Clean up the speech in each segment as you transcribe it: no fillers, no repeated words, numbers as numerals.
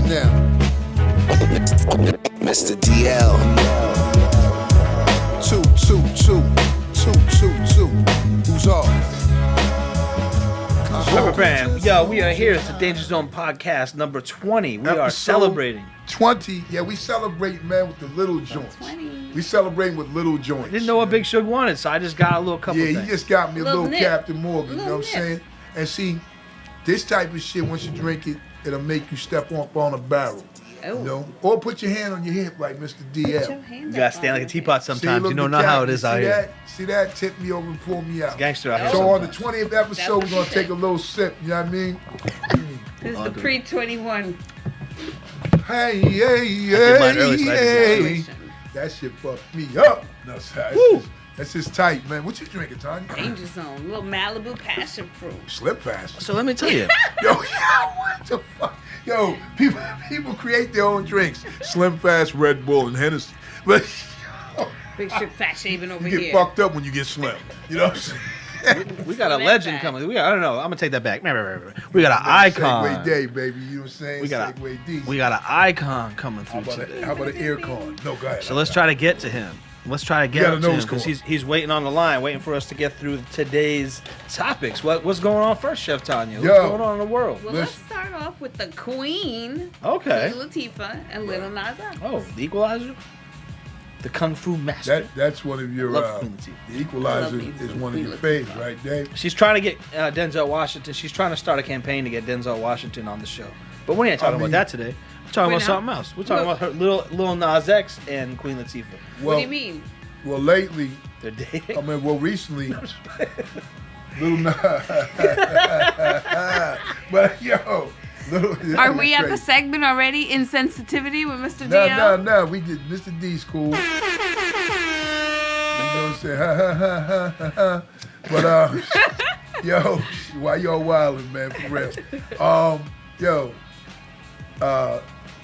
right now. Mr. DL. 222. Who's off? Rubber Band. Yo, we are here. It's the Danger Zone podcast number 20. We are Episode celebrating. 20. Yeah, we celebrate, man, with the little joints. 20. We celebrating with little joints. Didn't know what Big Suge wanted, so I just got a little couple Yeah, things. you just got me a little nip. Captain Morgan, you know Little what I'm nip. saying? And see, this type of shit, once you drink it, it'll make you step up on a barrel. Oh. You know? Or put your hand on your hip like Mr. Put your DL. hand You gotta up stand on like a it. teapot See, sometimes. look You don't at know how it that. is See out that? here. See that? Tip me over and pull me out. Gangster out here. So on the sometimes. 20th episode, we're gonna take a little sip. You know what I mean? This is the pre-21 Hey, did mine early, so I did situation. that shit fucked me up. No, sorry. Woo. That's just tight, man. What you drinking, Tanya? Danger Zone, little Malibu passion fruit. Slim fast. So let me tell you. Yo, what the fuck? Yo, people create their own drinks. Slim Fast, Red Bull, and Hennessy. But Big shit fat shaving over you get here. fucked up when you get slim. You know what I'm saying? We got a Slim legend back. coming. I don't know. I'm gonna take that back. We got an icon. Segway day, baby. You know what I'm saying? We got Segway D. an icon coming How through about, today. how about an air con? No, go ahead. So let's try to get to him. Let's try to get got a up to him nose because call. he's waiting on the line, waiting for us to get through today's topics. What's going on first, Chef Tanya? What's Yo. going on in the world? Well, let's start off with the Queen, Okay. Queen Latifah, and Little Nas X. Oh, the Equalizer, the Kung Fu Master. That's one of your. Love Queen Latifah. The Equalizer Love is Queen one of your Latifah. faves, right, Dave? She's trying to get Denzel Washington. She's trying to start a campaign to get Denzel Washington on the show. But we ain't talking I mean- about that today. We're talking We're about not? something else. We're talking Well- about her Lil Nas X and Queen Latifah. Well, What do you mean? Well, lately, They're dating. I mean, well, recently, Little Nas. But yo, Little. Are we at the crazy. segment already? Insensitivity with Mr. No, DL? no. We did Mr. D's cool. You know what I'm saying? Ha, ha, ha, ha, ha. But yo, why y'all wildin', man? For real. Yo,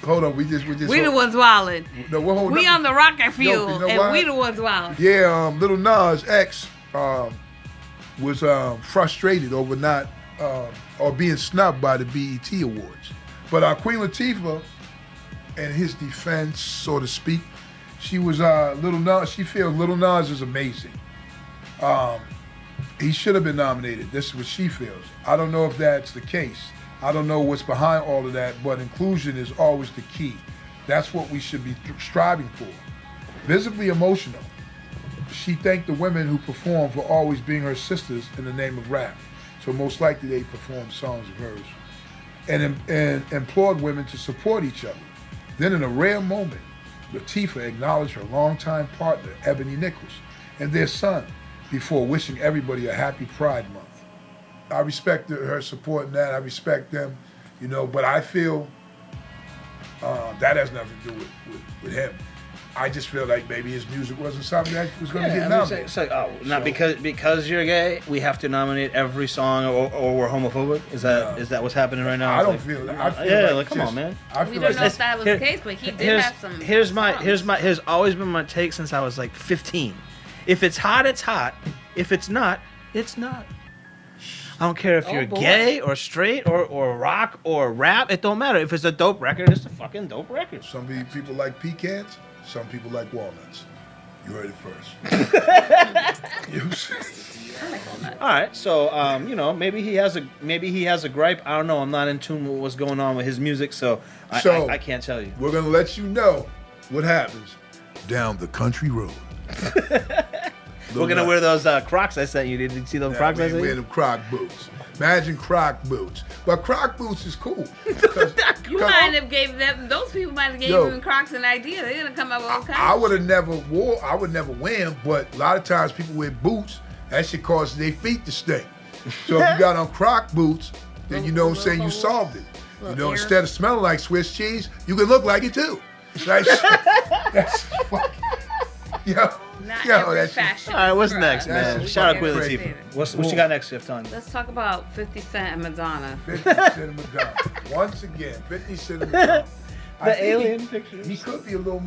hold on. We just. We the ones wildin'. No, we're holding We up. on the rocket fuel, you know and why? we the ones wildin'. Yeah, Little Nas X was frustrated over not or being snubbed by the BET Awards. But Queen Latifah, in his defense, so to speak, she was Little Nas. She feels Little Nas is amazing. He should have been nominated. This is what she feels. I don't know if that's the case. I don't know what's behind all of that, but inclusion is always the key. That's what we should be striving for. Visibly emotional. She thanked the women who performed for always being her sisters in the name of rap. So most likely they performed songs of hers. And implored women to support each other. Then in a rare moment, Latifah acknowledged her longtime partner, Ebony Nichols, and their son before wishing everybody a happy Pride Month. I respect her supporting that. I respect them, you know, but I feel that has nothing to do with him. I just feel like maybe his music wasn't something that was going to get nominated. It's like, not because you're gay, we have to nominate every song, or we're homophobic. Is that what's happening right now? I don't It's feel that. like, I feel yeah, like like come just- on, man. I We feel don't like know if that was the case, but he did have some. Here's songs. always been my take since I was like 15. If it's hot, it's hot. If it's not, it's not. I don't care if Oh, you're boy. gay or straight or rock or rap. It don't matter. If it's a dope record, it's a fucking dope record. some people like pecans, some people like walnuts. You heard it first. You see? All right, so maybe he has a gripe. I don't know. I'm not in tune with what's going on with his music, so I can't tell you. We're going to let you know what happens down the country road. We're gonna wear those Crocs I sent you. Did you see those Crocs I We sent wear you? them Croc boots. Imagine Croc boots. But Croc boots is cool. You might have gave them. Those people might have gave Yo. them Crocs an idea. They're gonna come up with all kinds. I of would have never wear them, but a lot of times people wear boots. That shit causes their feet to stink. So if you got on Croc boots, then you know what I'm saying, you solved it. You Little know, ear. instead of smelling like Swiss cheese, you can look like it too. That's fucking, Not every that's fashion. All right, what's is next, for man? That's Shout out fucking Queen crazy. Latifah. What you got next, Chef Tanya? Let's talk about 50 Cent and Madonna. 50 Cent of Madonna. Once again, 50 Cent of Madonna. I The think alien pictures. He could be a little,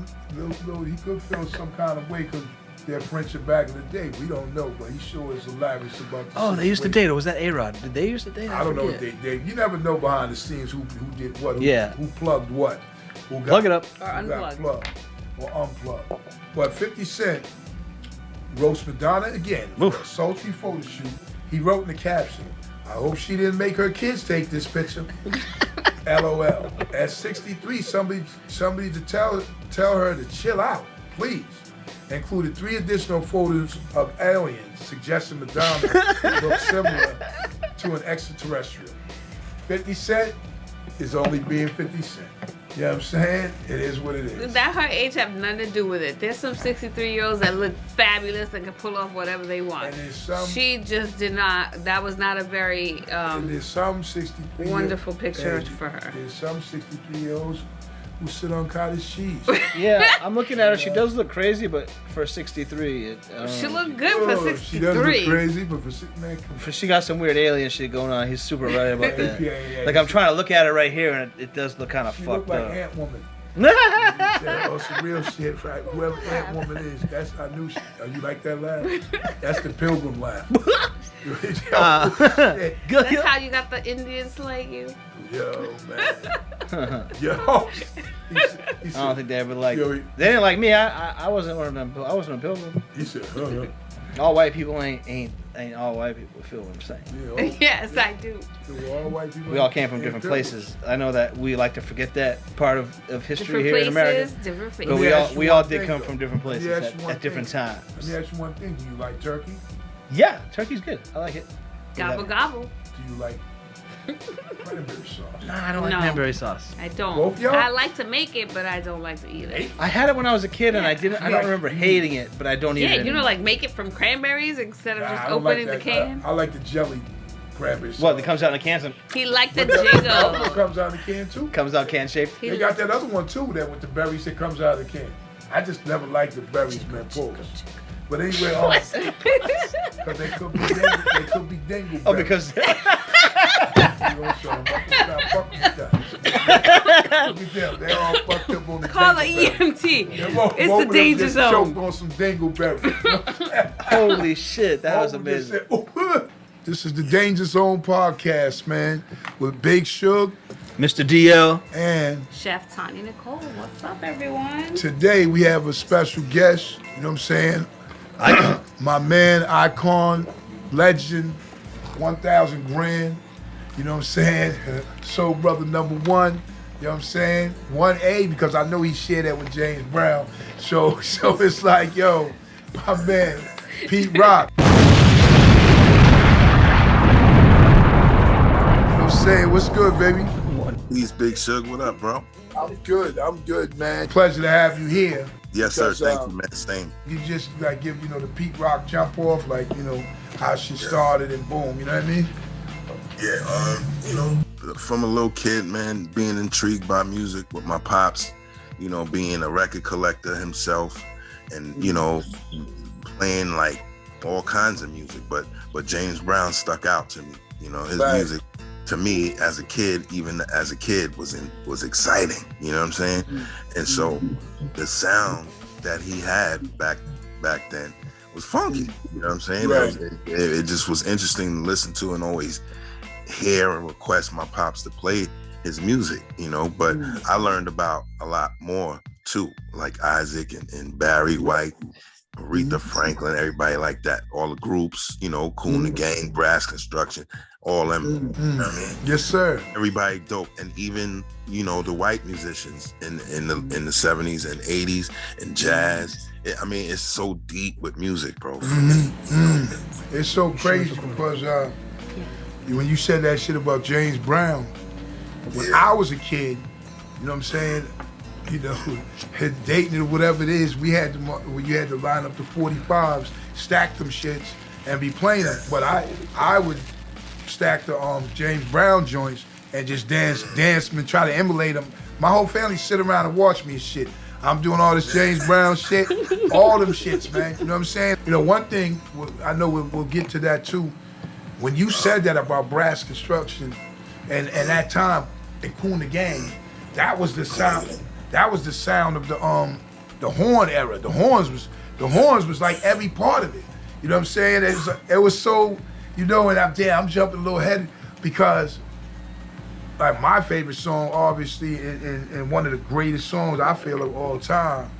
he could feel some kind of way because their friendship back in the day. We don't know, but he sure is hilarious about this. Oh, they used to date, or was that A-Rod? Did they used to date? I don't know what they did. You never know behind the scenes who did what, who plugged what. Who got, plug it up. Or unplugged. Plugged or unplugged. But 50 Cent roast Madonna again for a sultry photo shoot. He wrote in the caption, I hope she didn't make her kids take this picture. LOL. At 63, somebody to tell her to chill out, please. Included 3 additional photos of aliens suggesting Madonna looks similar to an extraterrestrial. 50 Cent is only being 50 Cent. You know what I'm saying? It is what it is. That her age have nothing to do with it. There's some 63-year-olds that look fabulous and can pull off whatever they want. And there's some, she just did not. That was not a very there's some 63 wonderful picture for her. There's some 63-year-olds who sit on cottage cheese. Yeah, I'm looking at her. She does look crazy, but for 63, she look good for 63. She does look crazy, but for she got some weird alien shit going on. He's super right about that. Yeah. Like I'm trying to look at it right here, and it does look kind of fucked like up. Ant Woman. Oh, some real shit, right? Whoever Ant Woman is, I knew. You like that laugh? That's the Pilgrim laugh. That's how you got the Indians slaying you. Yo, man. Yo. I don't think they ever liked. They didn't like me. I wasn't one of them. I wasn't a pilgrim. He said, all white people ain't all white people. Feel what I'm saying? Yeah, yes, I do. All white people. We all came from different places. I know that we like to forget that part of history different here in America. Different places. But we all did come from different places at different times. Let me ask you one thing. Do you like turkey? Yeah, turkey's good. I like it. Gobble gobble. Do you like cranberry sauce? Nah, I don't like cranberry sauce. I don't. Both y'all? I like to make it, but I don't like to eat it. I had it when I was a kid, and I don't remember hating it, but I don't eat it. Yeah, you know, like make it from cranberries instead of just opening the can. I like the jelly cranberry sauce. What? It comes out in a can. He liked the jingle. It comes out in the can too. Comes out can shaped. They got that other one too, that with the berries that comes out of the can. I just never liked the berries, man. Pause. But anyway, because they could be dingle. Oh, because. They're all fucked up on the call an EMT. It's the danger zone. Choke on some dingleberry. Holy shit, that was amazing. This is the Danger Zone podcast, man, with Big Suge, Mr. DL, and Chef Tanya Nicole. What's up, everyone? Today we have a special guest. You know what I'm saying? My man, icon, legend, 1,000 grand. You know what I'm saying? Soul Brother number 1. You know what I'm saying? 1A, because I know he shared that with James Brown. So it's like, yo, my man, Pete Rock. You know what I'm saying? What's good, baby? Peace, Big Suge. What up, bro? I'm good, man. Pleasure to have you here. Yes, sir. Thank you, man. Same. You just like give, the Pete Rock jump off, like, how she started and boom, you know what I mean? Yeah, from a little kid, man, being intrigued by music with my pops, being a record collector himself and, playing like all kinds of music. But James Brown stuck out to me. His music to me as a kid, was exciting. You know what I'm saying? And so the sound that he had back then was funky. You know what I'm saying? Right. It just was interesting to listen to and always hear and request my pops to play his music, but I learned about a lot more too, like Isaac and Barry White, Aretha Franklin, everybody like that, all the groups, Kool and the Gang, Brass Construction, all them. You know what I mean? Yes, sir. Everybody dope, and even the white musicians in the 70s and 80s and jazz. It's so deep with music, bro. It's so crazy because when you said that shit about James Brown, when I was a kid, you know what I'm saying? Dating or whatever it is, you had to line up the 45s, stack them shits, and be playing them. But I would stack the James Brown joints and just dance them and try to emulate them. My whole family sit around and watch me and shit. I'm doing all this James Brown shit, all them shits, man. You know what I'm saying? One thing, I know we'll get to that too. When you said that about Brass Construction and that time in Kool and the Gang, that was the sound. That was the sound of the horn era. The horns was The horns was like every part of it. You know what I'm saying? It was so, you know, and I'm jumping a little ahead because like my favorite song, obviously, and one of the greatest songs I feel of all time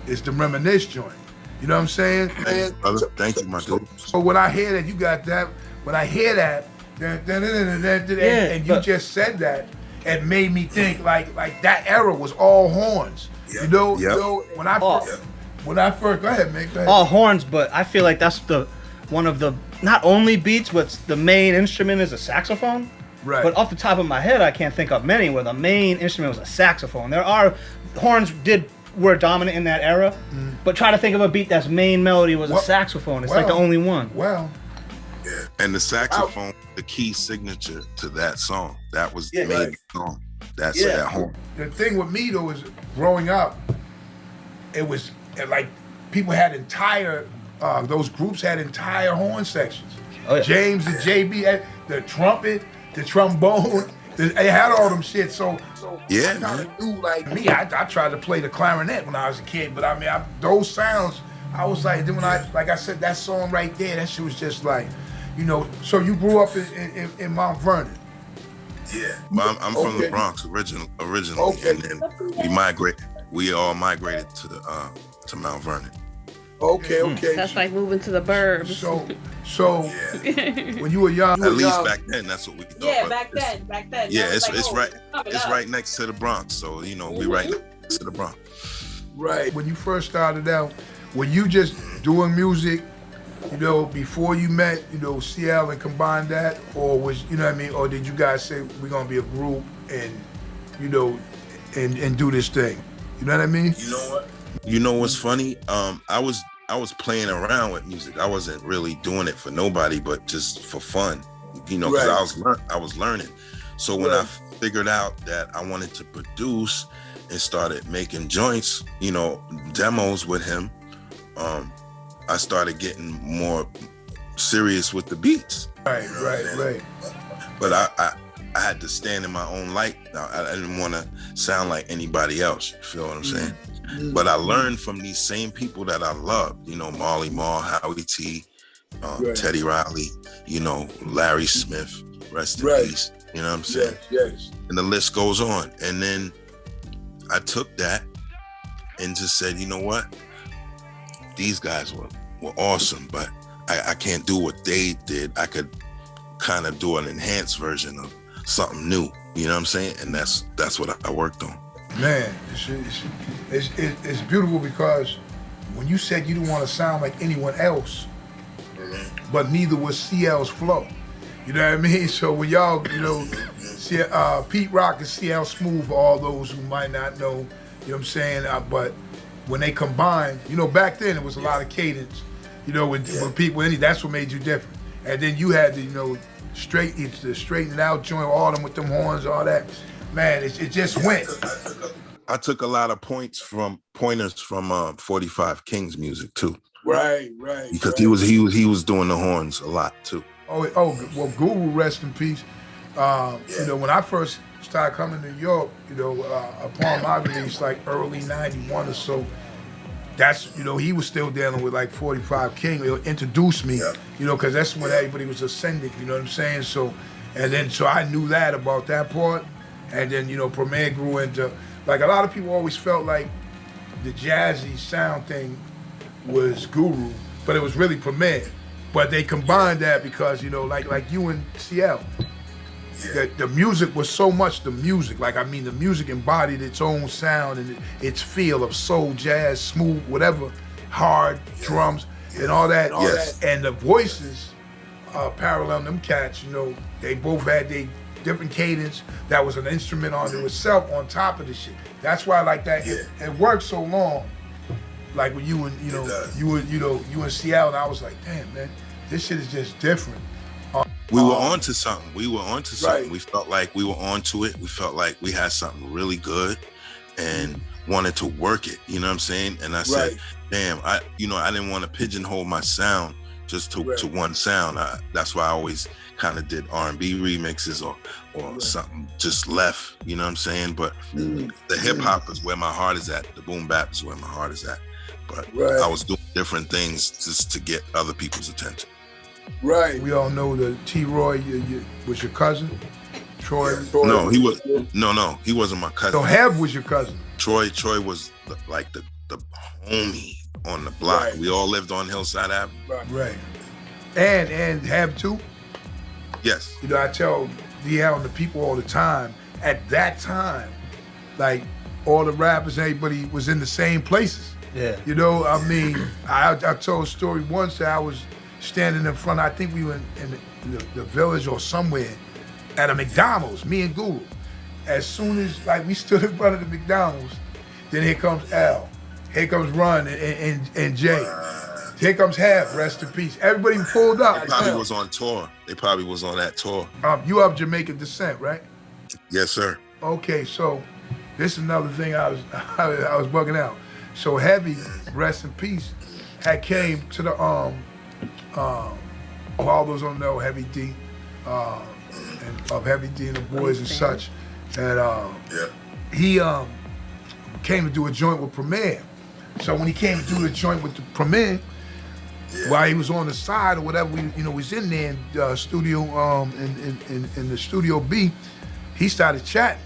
is the Reminisce joint. You know what I'm saying? Thank you, brother. Thank you, my dude. So when I hear that, you got that. When I hear that, and you just said that, it made me think like that era was all horns. Yep. You know, when I first, go ahead, man. Go ahead. All horns, but I feel like that's one of the not only beats, but the main instrument is a saxophone. Right. But off the top of my head, I can't think of many where the main instrument was a saxophone. There are horns were dominant in that era, but try to think of a beat that's main melody was a saxophone. It's like the only one. Well, yeah. And the saxophone, the key signature to that song. That was made the song. That's that horn. The thing with me though is growing up, it was like people had those groups had entire horn sections. Oh, yeah. James and JB, the trumpet, the trombone, they had all them shit. So yeah, I kind of knew, like me, I tried to play the clarinet when I was a kid, but I mean, those sounds, I was like, then when like I said, that song right there, that shit was just like, you know. So you grew up in Mount Vernon. Yeah, I'm from the Bronx originally, and then we all migrated to Mount Vernon. Okay. That's like moving to the burbs. So when you were young, at least back then, that's what we thought. Yeah, back then. Yeah, it's right next to the Bronx. So you know, we right next to the Bronx. Right. When you first started out, were you just doing music, you know, before you met, you know, CL and combined that, or was, you know what I mean, or did you guys say we're gonna be a group and, you know, and do this thing? You know what I mean? You know what? You know what's funny? I was playing around with music. I wasn't really doing it for nobody, but just for fun. You know, because I was learning. So when I figured out that I wanted to produce and started making joints, you know, demos with him, I started getting more serious with the beats. Right. But I had to stand in my own light. I didn't want to sound like anybody else. You feel what I'm saying? But I learned from these same people that I loved, you know, Marley Marl, Howie T, Teddy Riley, you know, Larry Smith, rest in peace. You know what I'm saying? Yes. And the list goes on. And then I took that and just said, you know what? These guys were awesome, but I can't do what they did. I could kind of do an enhanced version of something new. You know what I'm saying? And that's what I worked on. Man, it's beautiful because when you said you didn't want to sound like anyone else, but neither was CL's flow. You know what I mean? So when y'all, you know, Pete Rock and CL Smooth, for all those who might not know, you know what I'm saying? But when they combined, you know, back then it was a lot of cadence. You know, when people, that's what made you different. And then you had to, you know, straighten it out, join all them with them horns, all that. Man, it just went. I took a lot of pointers from 45 King's music too. Right. Because he was doing the horns a lot too. Well, Guru, rest in peace. You know, when I first started coming to New York, you know, upon my release, like early '91 or so, that's, you know, he was still dealing with like 45 King. He'll introduce me, you know, because that's when everybody was ascending. You know what I'm saying? So I knew that about that part. And then, you know, Premier grew into, like, a lot of people always felt like the jazzy sound thing was Guru, but it was really Premier. But they combined that because, you know, like you and CL, the music was so much the music. Like, I mean, the music embodied its own sound and its feel of soul, jazz, smooth, whatever, hard, drums, and all that. And the voices parallel them cats, you know, they both had their different cadence. That was an instrument onto itself on top of the shit. That's why I like that. It worked so long. Like when you and you and CL, and I was like, damn man, this shit is just different. We were onto something. Right. We felt like we were onto it. We felt like we had something really good and wanted to work it. You know what I'm saying? And I said, damn, I didn't want to pigeonhole my sound just to one sound. That's why I always kind of did R&B remixes or something just left. You know what I'm saying? But the hip hop is where my heart is at. The boom bap is where my heart is at. but Right. I was doing different things just to get other people's attention. Right. We all know that T-Roy was your cousin. Troy. No, he was. No, he wasn't my cousin. So Heb was your cousin. Troy was the homie on the block. Right. We all lived on Hillside Avenue. Right. And Heb too. Yes. You know, I tell DL and the people all the time. At that time, like all the rappers, everybody was in the same places. Yeah. You know, I mean, I told a story once that I was standing in front. I think we were in the village or somewhere at a McDonald's, me and Guru. As soon as we stood in front of the McDonald's, then here comes L, here comes Run and Jay, here comes Half, rest in peace. Everybody pulled up. They probably was on tour. They probably was on that tour. You of Jamaican descent, right? Yes, sir. Okay, so this is another thing I was bugging out. So Heavy, rest in peace, had came to the all those don't know Heavy D, and of Heavy D and the boys and such, and he came to do a joint with Premier. So when he came to do the joint with the Premier, while he was on the side or whatever, we was in there in studio in the Studio B, he started chatting.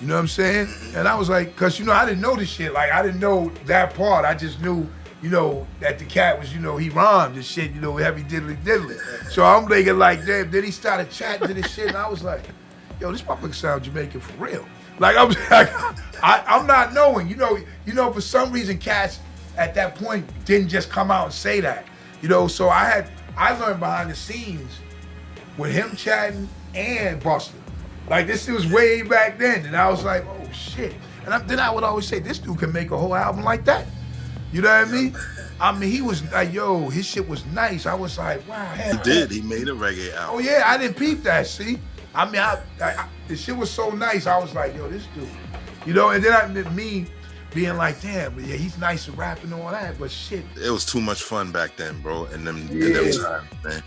You know what I'm saying? And I was like, cause I didn't know this shit. Like I didn't know that part. I just knew, that the cat was, he rhymed and shit, heavy diddly. So I'm thinking like, damn, then he started chatting to this shit and I was like, yo, this motherfucker sound Jamaican for real. Like I'm not knowing, for some reason cats at that point didn't just come out and say that. So I learned behind the scenes with him chatting and Busta. Like this was way back then, and I was like, oh shit. And then I would always say, this dude can make a whole album like that. You know what I mean? I mean, he was like, yo, his shit was nice. I was like, wow. He did. He made a reggae album. Oh yeah, I didn't peep that. See, I mean, the shit was so nice. I was like, yo, this dude. And then me being like, damn, but yeah, he's nice at rapping and all that, but shit. It was too much fun back then, bro, in them times, man.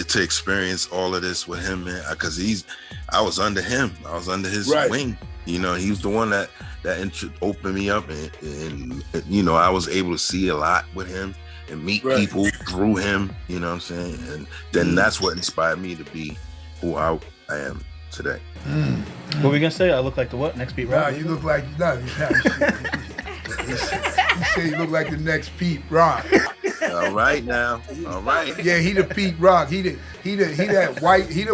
To experience all of this with him, man, because I was under him. I was under his wing. He was the one that opened me up, and I was able to see a lot with him and meet people through him. You know what I'm saying? And then that's what inspired me to be who I am today. What were we gonna say? I look like the what? Next Pete Rock? Nah, you look like he said you look like the next Pete Rock. All right now. All right. Yeah, he the Pete Rock. He the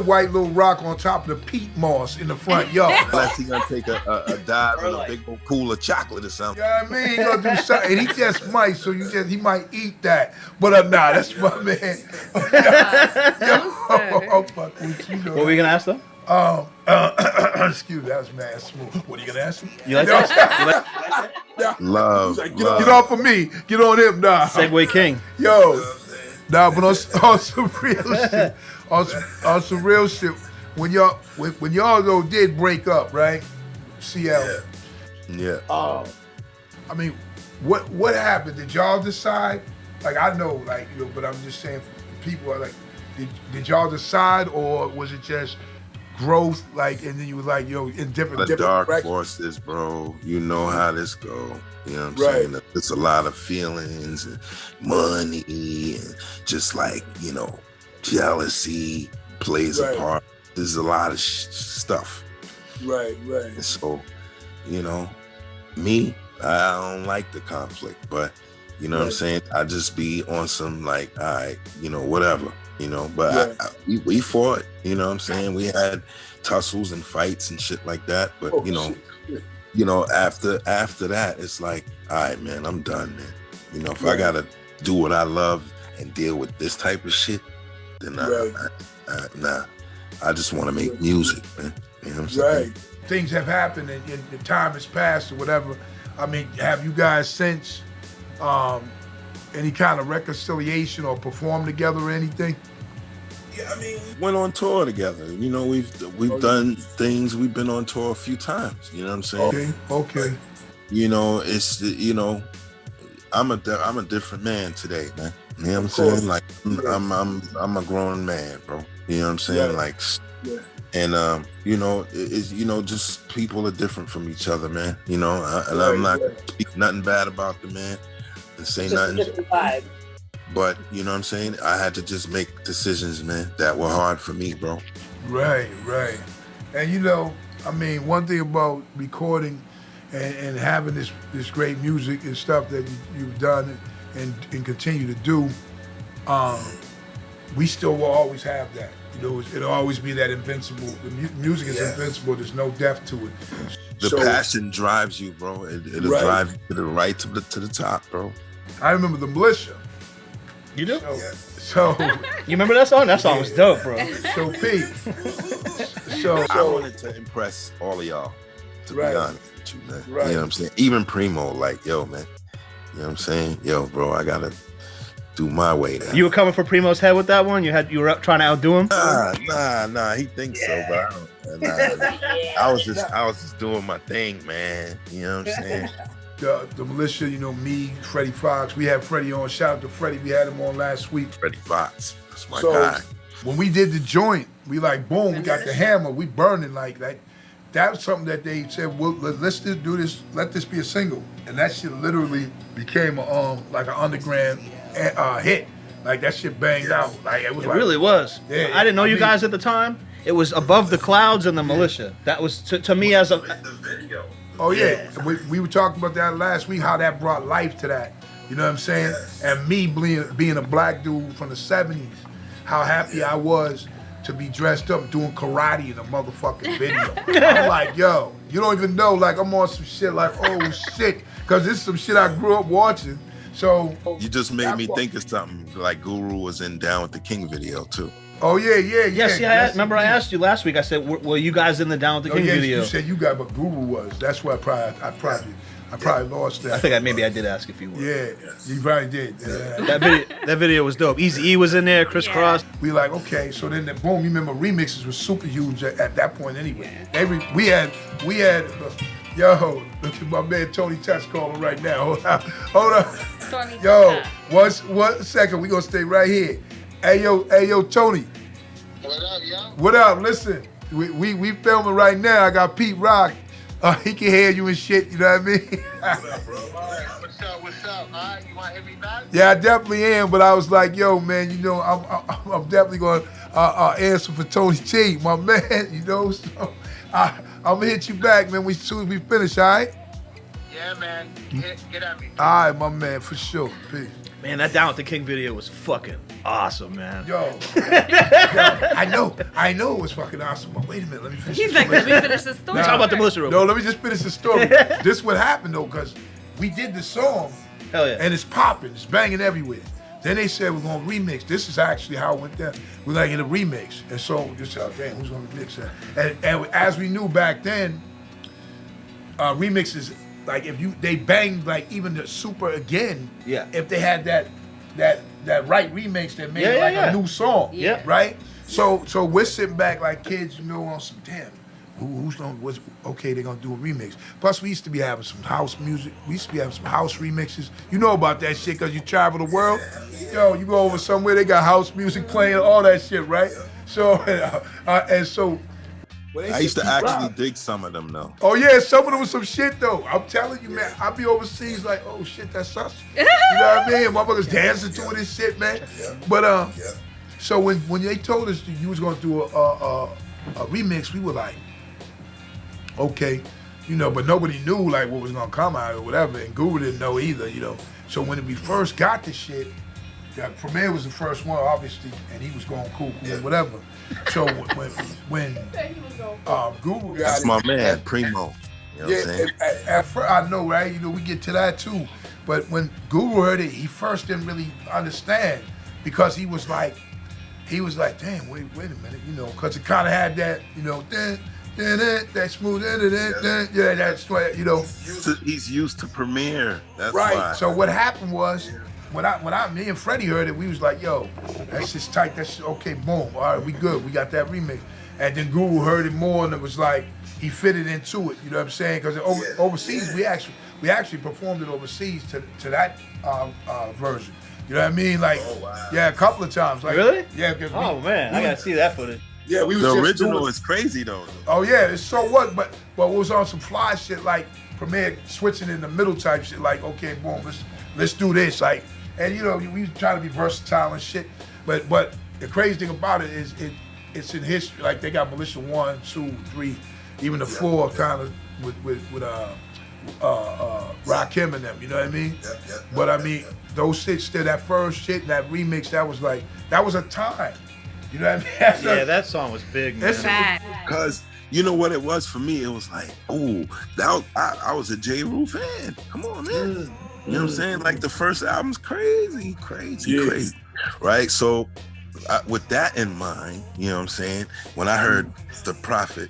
white little rock on top of the peat moss in the front yard. Unless he gonna take a dive in a big old pool of chocolate or something. You know what I mean? He gonna do something. And he just might, so he might eat that. But nah, that's my man. I'll fuck with you. What were you gonna ask them? Excuse me, that was mad smooth. What are you gonna ask me? You like that? Love. Like, get off of me. Get on him, nah. Segway King. Yo, nah, but on some real shit, on some real shit, when y'all though did break up, right? CL. Yeah. I mean, what happened? Did y'all decide? Like I know, but I'm just saying, people are like, did y'all decide, or was it just growth, and then you was like, yo, in different dark directions? forces, bro. You know how this go. You know what I'm saying? It's a lot of feelings and money and just jealousy plays a part. There's a lot of stuff. Right. And so, me, I don't like the conflict, but you know what I'm saying? I just be on some all right, whatever. But we fought, you know what I'm saying? We had tussles and fights and shit like that. But, after that, it's like, all right, man, I'm done, man. If I got to do what I love and deal with this type of shit, then nah. I just want to make music, man. You know what I'm saying? Right. Things have happened and the time has passed or whatever. I mean, have you guys since any kind of reconciliation or performed together or anything? Yeah, I mean, went on tour together. We've done things. We've been on tour a few times. You know what I'm saying? Okay. It's I'm a different man today, man. You know what I'm saying? Like I'm a grown man, bro. You know what I'm saying? And it's just people are different from each other, man. And I'm not speaking nothing bad about the man. This ain't Just a nothing. different vibe. But you know what I'm saying? I had to just make decisions, man, that were hard for me, bro. Right. And you know, I mean, one thing about recording and having this great music and stuff that you've done and continue to do, we still will always have that. You know, it'll always be that invincible. The music is invincible. There's no death to it. The passion drives you, bro. It'll drive you to the top, bro. I remember the Militia. You do? So you remember that song? That song was dope, bro. So Pete. I wanted to impress all of y'all, to be honest with you, man. Right. You know what I'm saying? Even Primo, like, yo, man. You know what I'm saying? Yo, bro, I gotta do my way now. You were coming for Primo's head with that one? You were up trying to outdo him? Nah. He thinks so, but I don't. I was just doing my thing, man. You know what I'm saying? The Militia, you know, me, Freddie Fox. We had Freddie on. Shout out to Freddie. We had him on last week. Freddie Fox. That's my guy. When we did the joint, we like, boom, we got the hammer. We burning like that. That was something that they said, well, let's just do this. Let this be a single. And that shit literally became like an underground hit. Like that shit banged out. Like it really was. Yeah, I didn't know you guys at the time. It was Above the Clouds and the Militia. That was to me as a. Oh yeah, we were talking about that last week. How that brought life to that. You know what I'm saying? And me being a black dude from the '70s, how happy I was to be dressed up doing karate in a motherfucking video. I'm like, yo, you don't even know. Like I'm on some shit. Like oh shit, because this is some shit I grew up watching. So you just made me think of something. Like Guru was in Down with the King video too. Oh yeah. Yes, remember I asked you last week. I said, "Were you guys in the Down with the King video?" You said you got, but Guru was. That's why I probably lost that. I think maybe I did ask if you were. Yeah, you probably did. Yeah. That video was dope. Eazy-E was in there, Crisscross. We like okay, so then boom. You remember remixes was super huge at that point anyway. We had. Yo, look at my man Tony Touch calling right now. Hold on. Tony Yo, one second. We gonna stay right here. Hey yo, Tony. What up, yo? What up? Listen, we filming right now. I got Pete Rock. He can hear you and shit. You know what I mean? What up, bro? What's up? All right, you want to hit me back? Yeah, I definitely am. But I was like, yo, man, you know, I'm definitely gonna answer for Tony T, my man. You know, so I'm gonna hit you back, man. As soon as we finish, all right? Yeah, man. Get at me. All right, my man, for sure. Peace. Man, that Down with the King video was fucking awesome, man. Yo, I know it was fucking awesome, but wait a minute, let me finish. He's like, let me finish the story. Talk about the Militia real No, quick. let me just finish the story. This what happened though, because we did the song, Hell yeah. and it's popping, it's banging everywhere. Then they said we're gonna remix. This is actually how it went down. We're like in a remix, and so just damn, who's gonna remix that? And as we knew back then, remixes. Like if they banged like even the Super again, if they had that right remix that made a new song, right? So we're sitting back like kids, you know, on some damn, they're gonna do a remix. Plus we used to be having some house music. We used to be having some house remixes. You know about that shit because you travel the world. Yo, you go over somewhere, they got house music playing, all that shit, right? So and so. I used to actually dig some of them though. Oh yeah, some of them was some shit though. I'm telling you, man. I be overseas like, oh shit, that's us. You know what I mean? Motherfuckers dancing to this shit, man. But so when they told us you was gonna do a remix, we were like, okay, you know. But nobody knew like what was gonna come out or whatever, and Guru didn't know either, you know. So when we first got the shit, Premier was the first one, obviously, and he was going cool, whatever. So when Guru got That's it, my man, Primo. You know what I'm saying? at first, I know, right? You know, we get to that too. But when Guru heard it, he first didn't really understand because he was like, damn, wait a minute, you know, because it kind of had that, you know, that smooth, yeah, that's what, you know. He's used to Premiere. That's right. why. So what happened was, when me and Freddie heard it, we was like, yo, that's just tight. That's okay. Boom. All right, we good. We got that remix. And then Guru heard it more, and it was like he fitted into it. You know what I'm saying? Because overseas, we actually performed it overseas to that version. You know what I mean? Like, yeah, a couple of times. Like, really? Yeah. Oh man, I gotta see that footage. Yeah, we was the just original doing, is crazy though. Oh yeah, it's so what? But we was on some fly shit like Premier switching in the middle type shit. Like, okay, boom, let's do this. Like, and you know, we try to be versatile and shit. But the crazy thing about it is it's in history. Like they got Militia 1, 2, 3, even the 4 kind of with Rakim and them. You know what I mean? But I mean, those shit still, that first shit, that remix, that was a time. You know what I mean? That song was big, man. Because you know what it was for me? It was like, oh, I was a J. Rule fan. Come on, man. You know what I'm saying? Like the first album's crazy. Right? So with that in mind, you know what I'm saying? When I heard the Prophet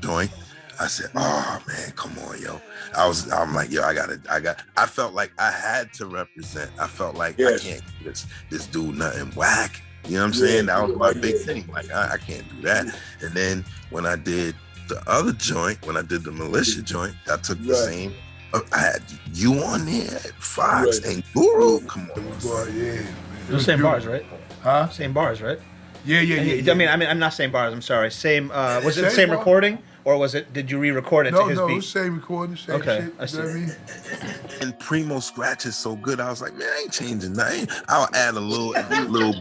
joint, I said, oh man, come on, yo. I'm like, yo, I felt like I had to represent. I felt like I can't give this dude nothing whack. You know what I'm saying? That was my big thing. Like, I can't do that. And then when I did the other joint, when I did the Militia joint, I took the same. I had you on there, Fox and Guru. Come on. Boy, Those same bars, right? Huh? Same bars, right? Yeah. I mean, I'm not same bars. I'm sorry. Same. Was it the same recording, or was it? Did you re-record it to his beat? No, same recording, same shit. I see. You know what I mean? And Primo scratch is so good. I was like, man, I ain't changing nothing. I'll add a little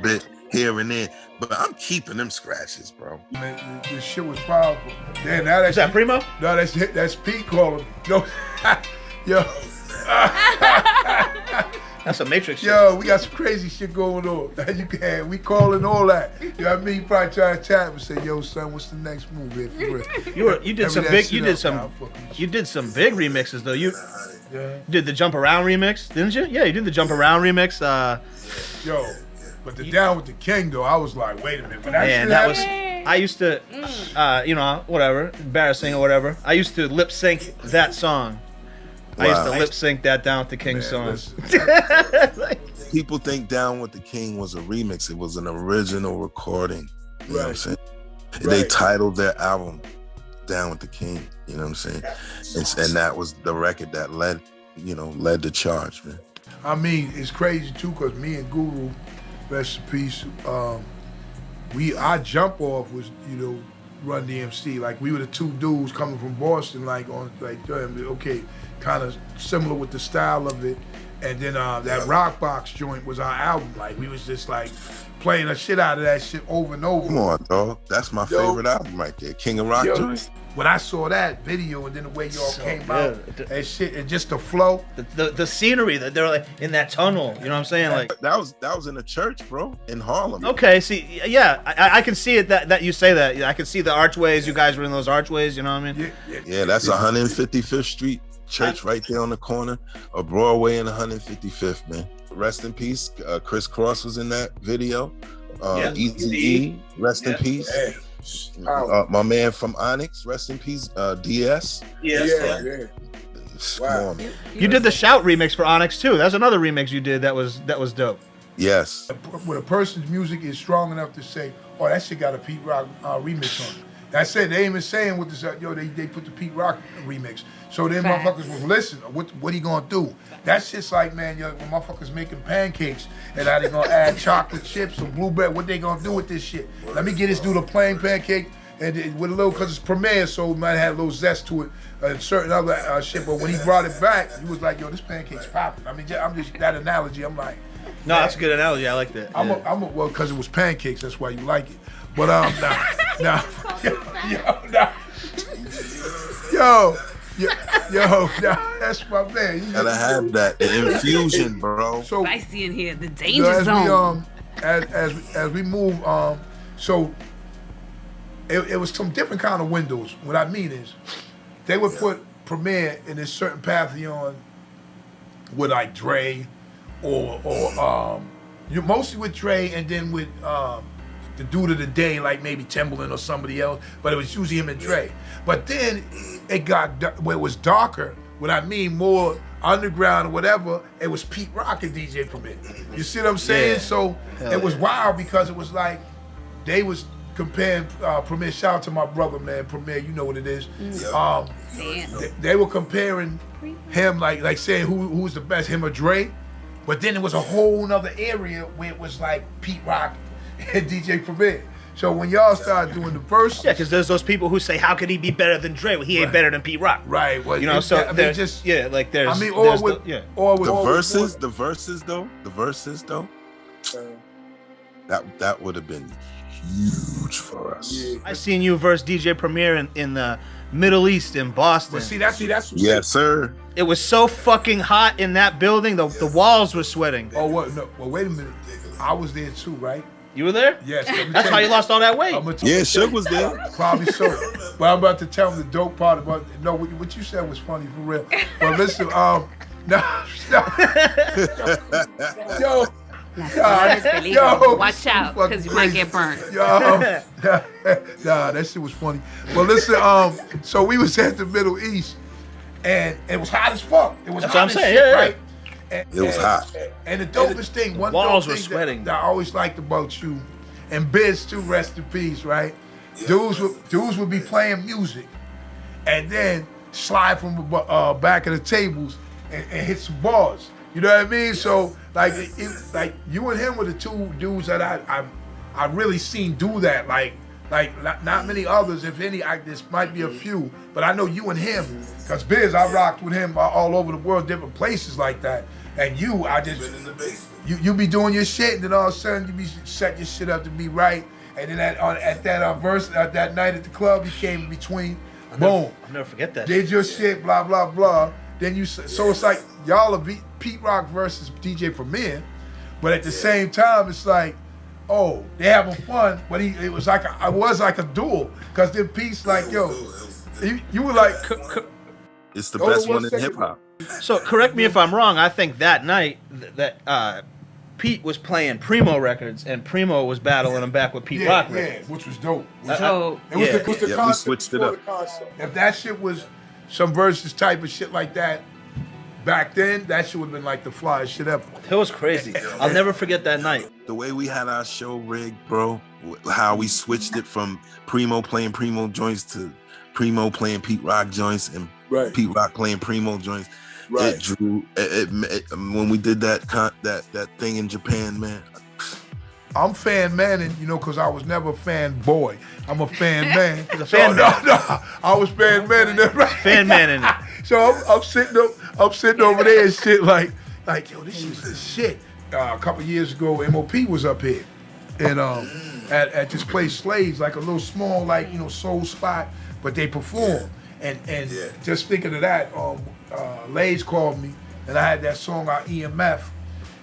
bit here and there, but I'm keeping them scratches, bro. Man, this shit was powerful. Damn, now that's Is that Primo? No, that's Pete calling. Yo, yo. That's a Matrix shit. Yo, we got some crazy shit going on. We calling all that. You know what I mean? You probably try to chat and say, yo, son, what's the next move here for real? You did some big remixes though. You did the Jump Around remix, didn't you? Yeah, you did the Jump Around remix. Yo, but the Down with the King though, I was like, wait a minute. When I used to, whatever, embarrassing or whatever. I used to lip sync that song. Wow. I used to lip sync that Down with the King song. People think Down with the King was a remix. It was an original recording. You know what I'm saying? They titled their album Down with the King. You know what I'm saying? And that was the record that led the charge, man. I mean, it's crazy too, because me and Guru, rest in peace, our jump off was, Run DMC. Like, we were the two dudes coming from Boston, okay, kind of similar with the style of it. And then that Rock Box joint was our album. Like, we was just like playing the shit out of that shit over and over. Come on, dog. That's my favorite album right there. King of Rock joint. When I saw that video and then the way y'all came out and shit, and just the flow, the scenery that they're like in that tunnel, you know what I'm saying? Like that was in a church, bro, in Harlem. Okay, see, yeah, I can see it that you say that. I can see the archways. You guys were in those archways, you know what I mean? Yeah, that's 155th Street Church right there on the corner of Broadway and 155th, man. Rest in peace. Chris Cross was in that video. Easy, rest in peace. My man from Onyx, rest in peace, DS. Yeah. Wow. You did the Shout remix for Onyx too. That's another remix you did that was dope. Yes. When a person's music is strong enough to say, oh, that shit got a Pete Rock remix on it. That's it. They ain't even saying what this. They put the Pete Rock remix. So then motherfuckers was listening. What he gonna do? That's just like, man, when motherfuckers making pancakes and now they gonna add chocolate chips or blueberry. What they gonna do with this shit? Let me get this dude a plain pancake and with a little, cause it's premiere, so it might have a little zest to it and certain other shit. But when he brought it back, he was like, yo, this pancake's popping. I mean, I'm just that analogy. I'm like, no, that's a good analogy. I like that. Well, cause it was pancakes. That's why you like it. But yo, that's my man. You gotta have that infusion, bro. So spicy in here, the danger zone. As we move, so it was some different kind of windows. What I mean is, they would put Premier in this certain pantheon with like Dre, or you mostly with Dre, and then with the dude of the day, like maybe Timbaland or somebody else, but it was usually him and Dre. But then it got where it was darker. What I mean, more underground or whatever. It was Pete Rock and DJ Premier. You see what I'm saying? Yeah. So it was wild because it was like they was comparing Premier. Shout out to my brother, man, Premier. You know what it is. They were comparing him like saying who's the best, him or Dre. But then it was a whole nother area where it was like Pete Rock and DJ Premier. So when y'all start doing the verses, Yeah, because there's those people who say, "How could he be better than Dre? Well, he ain't better than Pete Rock." right? Well, You know, so I mean, there's just like there's. I mean, there's or with yeah. or with The verses though. That would have been huge for us. Yeah. I seen you verse DJ Premier in the Middle East in Boston. But see, that's Yes, sir. It was so fucking hot in that building. The walls were sweating. Oh, what? No, well, wait a minute. I was there too, right? You were there? Yes. That's how you lost all that weight. Yeah, Suge was there. Probably so. But I'm about to tell him the dope part about. No, what you said was funny for real. But listen, no, yo. Yo, watch out, because you might get burned. Yo, nah, that shit was funny. But listen, so we was at the Middle East, and it was hot as fuck. It was That's hot what I'm as saying, shit, yeah. right? It was hot. And the dopest thing, one walls dope were thing sweating. that I always liked about you, and Biz too, rest in peace, right? Dudes would be playing music, and then slide from the back of the tables and hit some bars. You know what I mean? So like you and him were the two dudes that I really seen do that. Like not many others, if any. This might be a few, but I know you and him, cause Biz, I rocked with him all over the world, different places like that. And you, I just you be doing your shit, and then all of a sudden you be set your shit up to be right. And then at that verse that night at the club, you came in between. Boom. I'll never forget that. Did your shit, blah blah blah. Then so it's like y'all are Pete Rock versus DJ Premier, but at the same time it's like, oh, they having fun, but it was like a duel, cause then Pete's like, yo, you were like, It's the best one in hip hop. So correct me if I'm wrong. I think that night that Pete was playing Primo records and Primo was battling him back with Pete Rock records. which was dope. So It was the Yeah, we concept switched it before up. the concept. If that shit was some versus type of shit like that back then, that shit would have been like the flyest shit ever. It was crazy. I'll never forget that night. The way we had our show rigged, bro, how we switched it from Primo playing Primo joints to Primo playing Pete Rock joints and Right. Pete Rock playing Primo joints. Right. It drew when we did that thing in Japan, man. I'm fan manning, because I was never a fan boy. I'm a fan man. He's a fan man. No, I was fan manning it, right? Fan man in it. So I'm sitting over there and shit like yo, this shit's the shit. A couple years ago, MOP was up here, and at this place Slaves, like a little small soul spot, but they perform. And just thinking of that, Lays called me, and I had that song on EMF,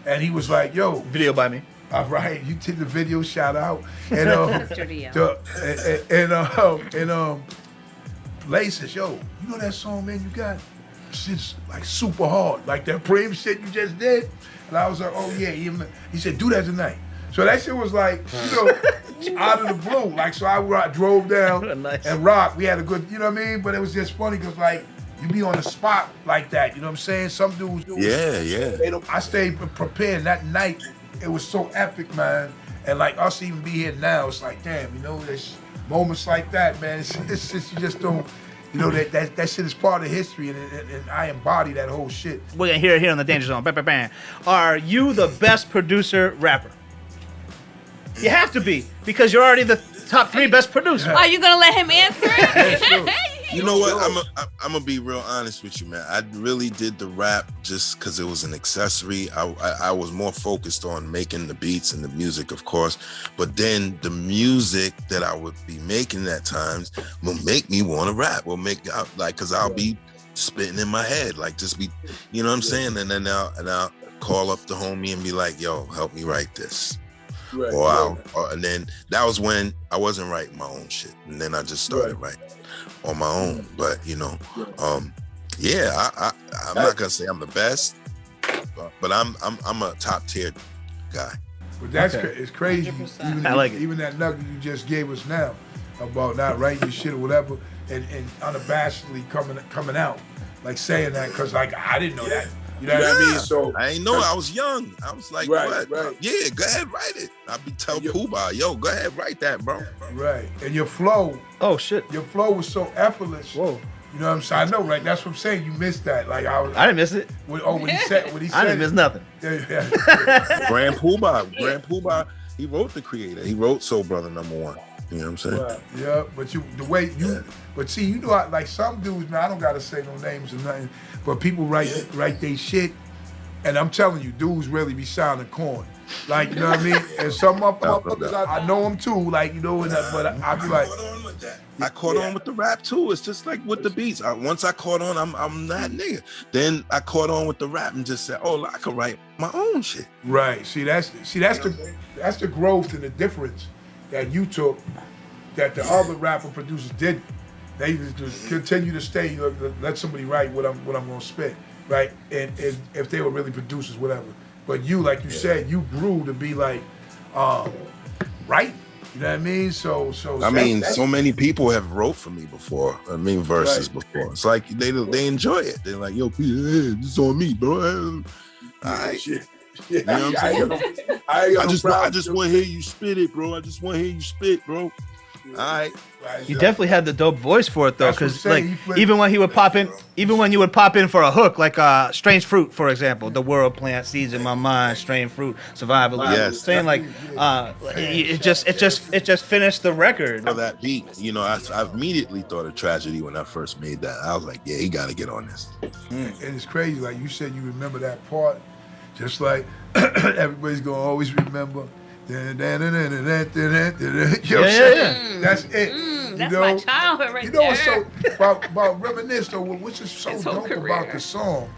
and he was like, yo, Video by me. all right, you did the video, shout out. And Studio. Lay says, yo, you know that song, man, you got? Shit's like super hard, like that Preem shit you just did. And I was like, oh yeah. He said, do that tonight. So that shit was like, out of the blue. Like, so I drove down Nice. and rocked. We had a good, you know what I mean? But it was just funny because like, you be on the spot like that, you know what I'm saying? Some dudes do. Yeah. I stayed prepared. That night, it was so epic, man. And like us even be here now, it's like, damn, there's moments like that, man. It's just, you just don't, that shit is part of history, and I embody that whole shit. We're gonna hear it here on the Danger Zone. Bam, bam, bam. Are you the best producer rapper? You have to be, because you're already the top 3 best producer. Are you gonna let him answer it? You know what? I'm gonna be real honest with you, man. I really did the rap just because it was an accessory. I was more focused on making the beats and the music, of course. But then the music that I would be making at times will make me want to rap. Will make because I'll be spitting in my head, like just be, you know what I'm saying? And then I'll call up the homie and be like, "Yo, help me write this." Right, and then that was when I wasn't writing my own shit, and then I just started writing on my own. But I'm not gonna say I'm the best, but I'm a top tier guy. But it's crazy. Even, I like it. Even that nugget you just gave us now about not writing your shit or whatever, and unabashedly coming out, like saying that, because like I didn't know that. You know what I mean? So I ain't know. I was young. I was like, Right, what? right. Yeah, go ahead, write it. I'd be telling Pooh-Bah, yo, go ahead, write that, bro. right, and your flow Oh shit. was so effortless. Whoa. You know what I'm saying? I know, right? That's what I'm saying. You missed that. Like I didn't miss it. When he said, I didn't miss nothing. Grand Poobah, he wrote The Creator. He wrote Soul Brother #1. You know what I'm saying? Right. Yeah, but but see, you know, like some dudes, man, I don't gotta say no names or nothing, but people write they shit, and I'm telling you, dudes really be sounding corn. Like, you know what I mean? And some motherfuckers, I know them too, like, you know, but I be like, I caught on with the rap too. It's just like with the beats. Once I caught on, I'm that nigga. Then I caught on with the rap and just said, oh, I could write my own shit. Right. That's the growth and the difference that you took that the other rapper producers didn't. They just continue to stay, let somebody write what I'm gonna spit, right? And if they were really producers, whatever. But you, like you said, you grew to be like, right? You know what I mean? So many people have wrote for me before. I mean, verses before. It's like they enjoy it. They're like, yo, this is on me, bro. All right. Shit. You know what I'm saying? I just want to hear you spit it, bro. I just want to hear you spit, bro. All right. You definitely had the dope voice for it though, because like even when you would pop in for a hook, like Strange Fruit, for example, the world plant seeds in my mind, Strange Fruit, survival. Yes. Saying like, it just finished the record. For that beat, you know, I immediately thought of Tragedy when I first made that. I was like, yeah, he got to get on this. And it's crazy, like you said, you remember that part, just like everybody's gonna always remember. Yeah. That's it. That's my childhood right there. You know what's so about Reminisce though, which is so dope about the song,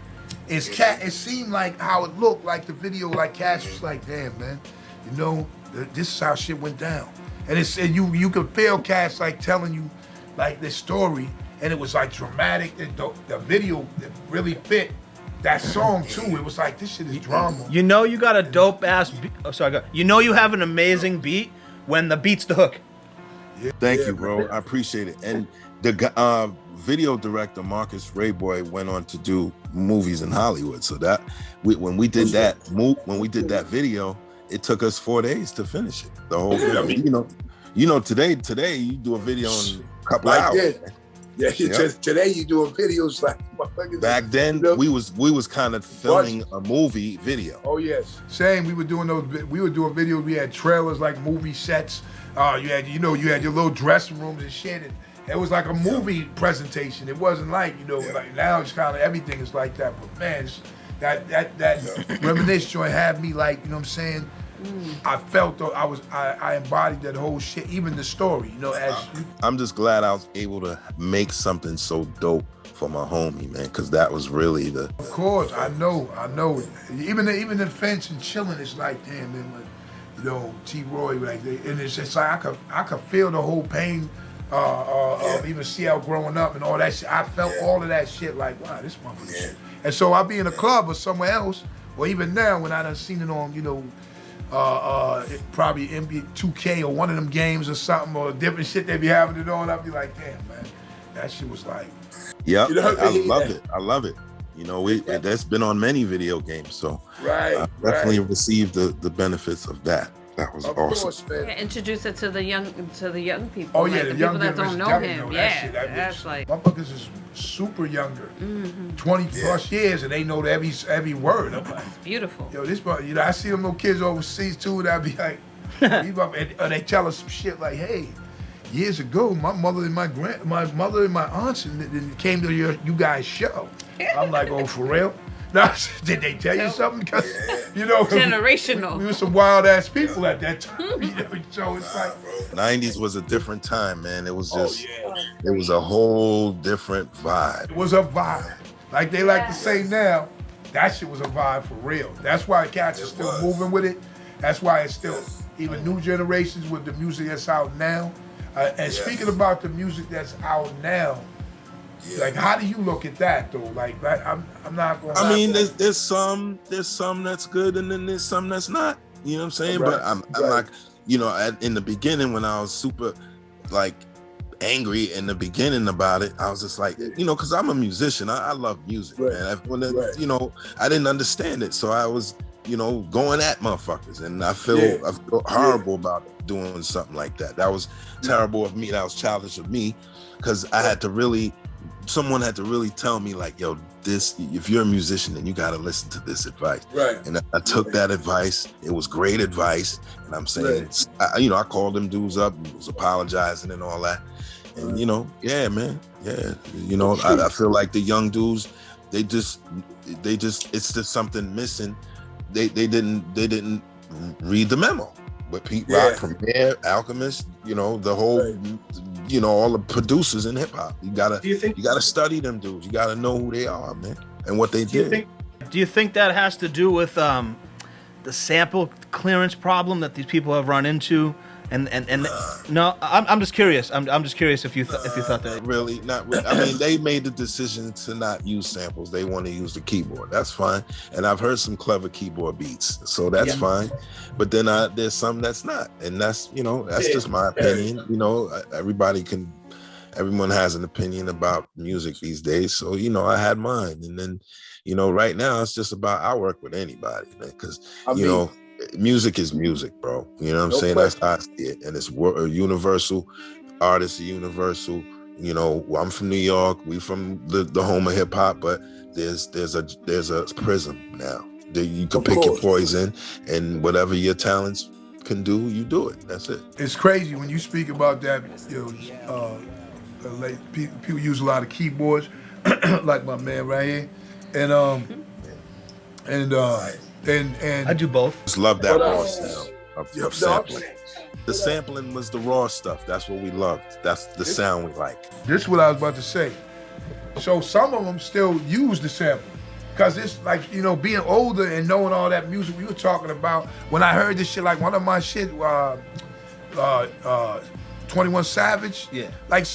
is it seemed like how it looked like the video, like Cash was like, damn man, you know, this is how shit went down. And you could feel Cash like telling you like this story, and it was like dramatic. The video it really fit that song too. It was like, this shit is drama. You know you got a dope ass you know you have an amazing beat when the beat's the hook. Thank you, bro. I appreciate it. And the video director Marcus Rayboy went on to do movies in Hollywood. So that when we did that video, it took us 4 days to finish it. The whole video. I mean, you know, today you do a video in a couple hours. Yeah, today you doing videos like back then. We was kind of filming a movie video. Oh yes, same. We were doing videos. We had trailers like movie sets. You had your little dressing rooms and shit. And it was like a movie presentation. It wasn't like like now it's kind of everything is like that. But man, that Reminisce joint had me like, you know what I'm saying. I felt though I embodied that whole shit, even the story, I'm just glad I was able to make something so dope for my homie, man, because that was really Of course, I know. Even the fence and chilling is like, damn, man, like, T-Roy, like, and it's just like I could feel the whole pain of even CL growing up and all that shit. I felt all of that shit like, wow, this motherfucker shit. And so I'll be in a club or somewhere else, or even now when I done seen it on, probably NBA 2K or one of them games or something, or different shit they be having it on, I'd be like, damn, man, that shit was like. Yeah, I love it. You know, that's been on many video games, so I definitely received the benefits of that. That was awesome. Introduce it to the young people. Oh yeah, like the people young that don't know him. That's like motherfuckers is super younger, 20 plus years, and they know every word. I'm like, it's beautiful. Yo, this, I see them little kids overseas too, and I be like, and they tell us some shit like, hey, years ago, my mother and my aunts came to you guys' show. I'm like, oh, for real? Now, did they tell you something? Because generational. We were some wild ass people at that time. So it's like 90s was a different time, man. It was just, it was a whole different vibe. It was a vibe, like they like to say now. That shit was a vibe for real. That's why cats are still moving with it. That's why it's still even new generations with the music that's out now. And speaking about the music that's out now. Like, how do you look at that though? Like, I'm not going. I mean, there's some that's good, and then there's some that's not. You know what I'm saying? Right. But I'm like, in the beginning when I was super, like, angry in the beginning about it, I was just like, because I'm a musician, I love music, man. I didn't understand it, so I was, going at motherfuckers, and I feel horrible about doing something like that. That was terrible of me. That was childish of me, because I had to really someone had to really tell me like, yo, this, if you're a musician, then you got to listen to this advice. Right. And I took that advice. It was great advice. And I'm saying, I called them dudes up and was apologizing and all that. And, yeah, man. Yeah. I feel like the young dudes, they just, it's just something missing. They didn't read the memo. But Pete Rock, Premier, Alchemist, the whole, all the producers in hip hop. You gotta study them dudes. You gotta know who they are, man, and what they did. Do you think that has to do with the sample clearance problem that these people have run into? And no, I'm just curious. I'm just curious if you thought that. Really, not really. I mean, they made the decision to not use samples. They want to use the keyboard. That's fine. And I've heard some clever keyboard beats, so that's fine. But then there's some that's not, and that's that's just my opinion. Everyone has an opinion about music these days. So I had mine, and then right now it's just about I work with anybody, man, because music is music, bro. You know what I'm saying? That's how I see it. And it's universal. Artists are universal. I'm from New York. We from the home of hip hop, but there's a prism now. You can pick your poison, and whatever your talents can do, you do it. That's it. It's crazy when you speak about that. People use a lot of keyboards, like my man right here, and I do both. Just love that raw sound of sampling. The sampling was the raw stuff. That's what we loved. That's the sound we like. This is what I was about to say. So some of them still use the sample. Because it's like, being older and knowing all that music we were talking about. When I heard this shit, like one of my shit, 21 Savage. Yeah. Like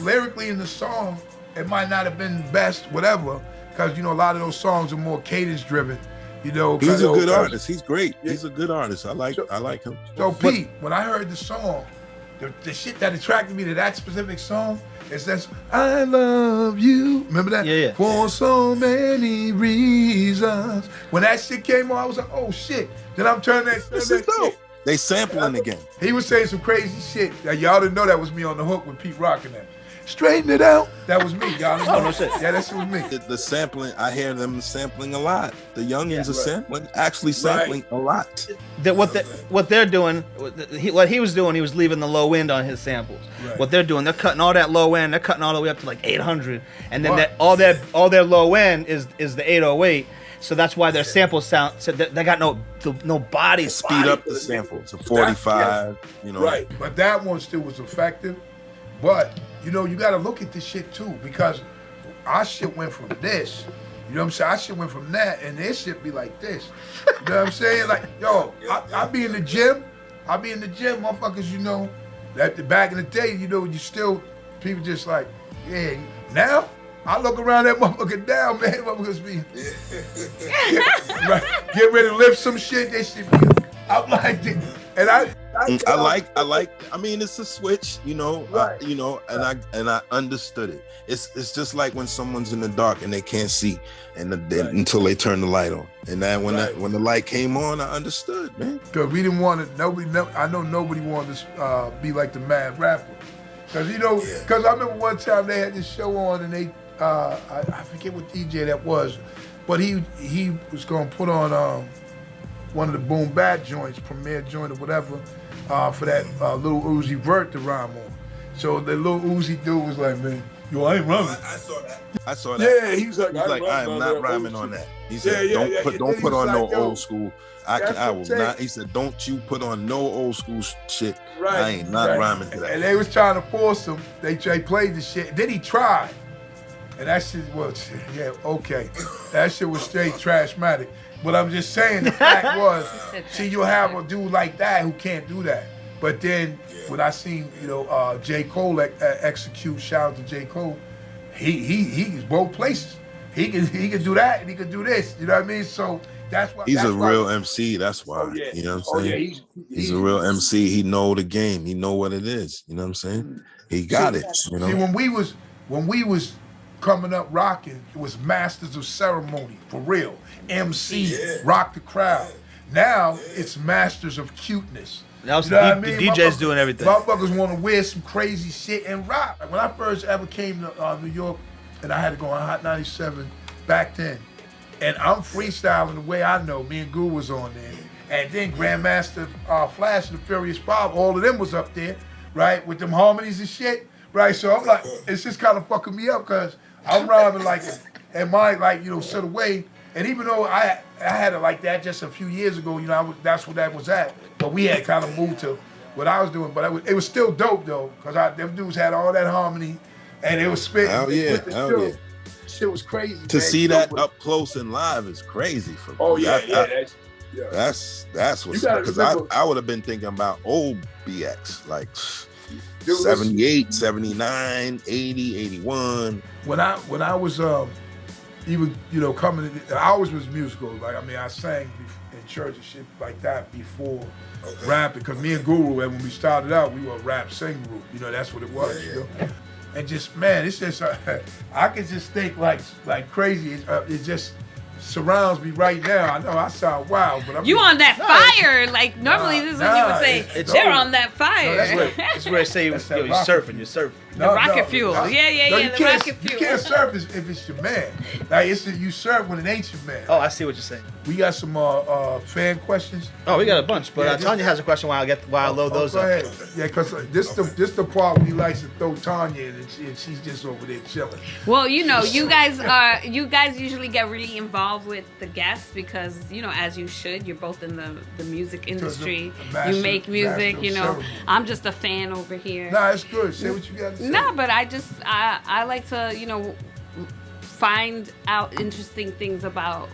lyrically in the song, it might not have been the best, whatever. Because, a lot of those songs are more cadence driven. He's a good artist. He's great. He's a good artist. I like him. So Pete, when I heard the song, the shit that attracted me to that specific song is that I love you. Remember that? Yeah. For so many reasons. When that shit came on, I was like, oh shit. Then I'm turning that shit. They sampling again. He was saying some crazy shit. Y'all didn't know that was me on the hook with Pete Rock and that. Straighten it out. That was me. Y'all didn't know. No shit. Yeah, that shit was me. The sampling, I hear them sampling a lot. The youngins are sampling a lot. What they're doing, what he was doing, he was leaving the low end on his samples. Right. What they're doing, they're cutting all that low end. They're cutting all the way up to like 800, and then all their low end is the 808. So that's why their samples sound. So they got no body. Speed up the sample to 45. Right, but that one still was effective. But you got to look at this shit too, because our shit went from this. You know what I'm saying? Our shit went from that, and this shit be like this. You know what I'm saying? Like, yo, I be in the gym. Motherfuckers. That back in the day, you still people just like, yeah. Now I look around that motherfucker down, man. Motherfuckers be right, get ready to lift some shit. That shit be. I'm like, and I like. I mean, it's a switch, Right. And I understood it. It's just like when someone's in the dark and they can't see, and until they turn the light on. And then when the light came on, I understood, man. Because we didn't want to. I know nobody wanted to be like the mad rapper. Because because I remember one time they had this show on, and they I forget what DJ that was, but he was gonna put on one of the Boom Bap joints, Premier joint or whatever, for that Lil Uzi Vert to rhyme on. So the Lil Uzi dude was like, man, yo, I ain't rhyming. I saw that. Yeah, he was like, I am not rhyming on that. He said, don't put on no old school. I will not. He said, don't you put on no old school shit. Right. I ain't not rhyming to that. And they was trying to force him. They played the shit. Then he tried. And that shit was, okay. That shit was straight trashmatic. But I'm just saying, the fact was, see, you'll have a dude like that who can't do that. But then when I seen, J. Cole execute, shout out to J. Cole, he's both places. He can do that and he can do this. You know what I mean? So that's why he's a real MC. That's why. Oh, yeah. You know what I'm saying? He's a real MC. He know the game. He know what it is. You know what I'm saying? He got it. See, when we was coming up rocking, it was masters of ceremony for real. MC, rock the crowd. Now it's masters of cuteness. Now the DJ's doing everything. Motherfuckers want to wear some crazy shit and rock. When I first ever came to New York, and I had to go on Hot 97 back then. And I'm freestyling the way I know. Me and Guru was on there. And then Grandmaster Flash and the Furious Bob, all of them was up there, right? With them harmonies and shit, right? So I'm like, it's just kind of fucking me up because I'm rhyming like, and mine like, sort of way. And even though I had it like that just a few years ago, that's where that was at. But we had kind of moved to what I was doing. But it was still dope though, because them dudes had all that harmony and it was spitting. Hell yeah. Shit was crazy. To man. see that up close and live is crazy for me. Oh yeah, That's what's gotta up. Because remember- I would have been thinking about old BX, like Dude, 78, 79, 80, 81. When I was even coming, I always was musical. Like I sang in church and shit like that before rapping. Because me and Guru, when we started out, we were a rap sing group. That's what it was. And just man, it's just I could just think like crazy. It just surrounds me right now. I know I sound wild, but I'm You on that fire? Like normally this is when you would say they're on that fire. That's where I say you're surfing. You're surfing. The rocket fuel. Yeah, the rocket fuel. You can't surf if it's your man. Like you surf when it ain't your man. Oh, I see what you're saying. We got some fan questions. Oh, we got a bunch, but Tanya has a question while I load those up. Ahead. Yeah, because this the part where he likes to throw Tanya in, and she's just over there chilling. Well, you guys usually get really involved with the guests because as you should. You're both in the music industry. You make music. I'm just a fan over here. Nah, it's good. Say what you got to say. No, but I like to find out interesting things about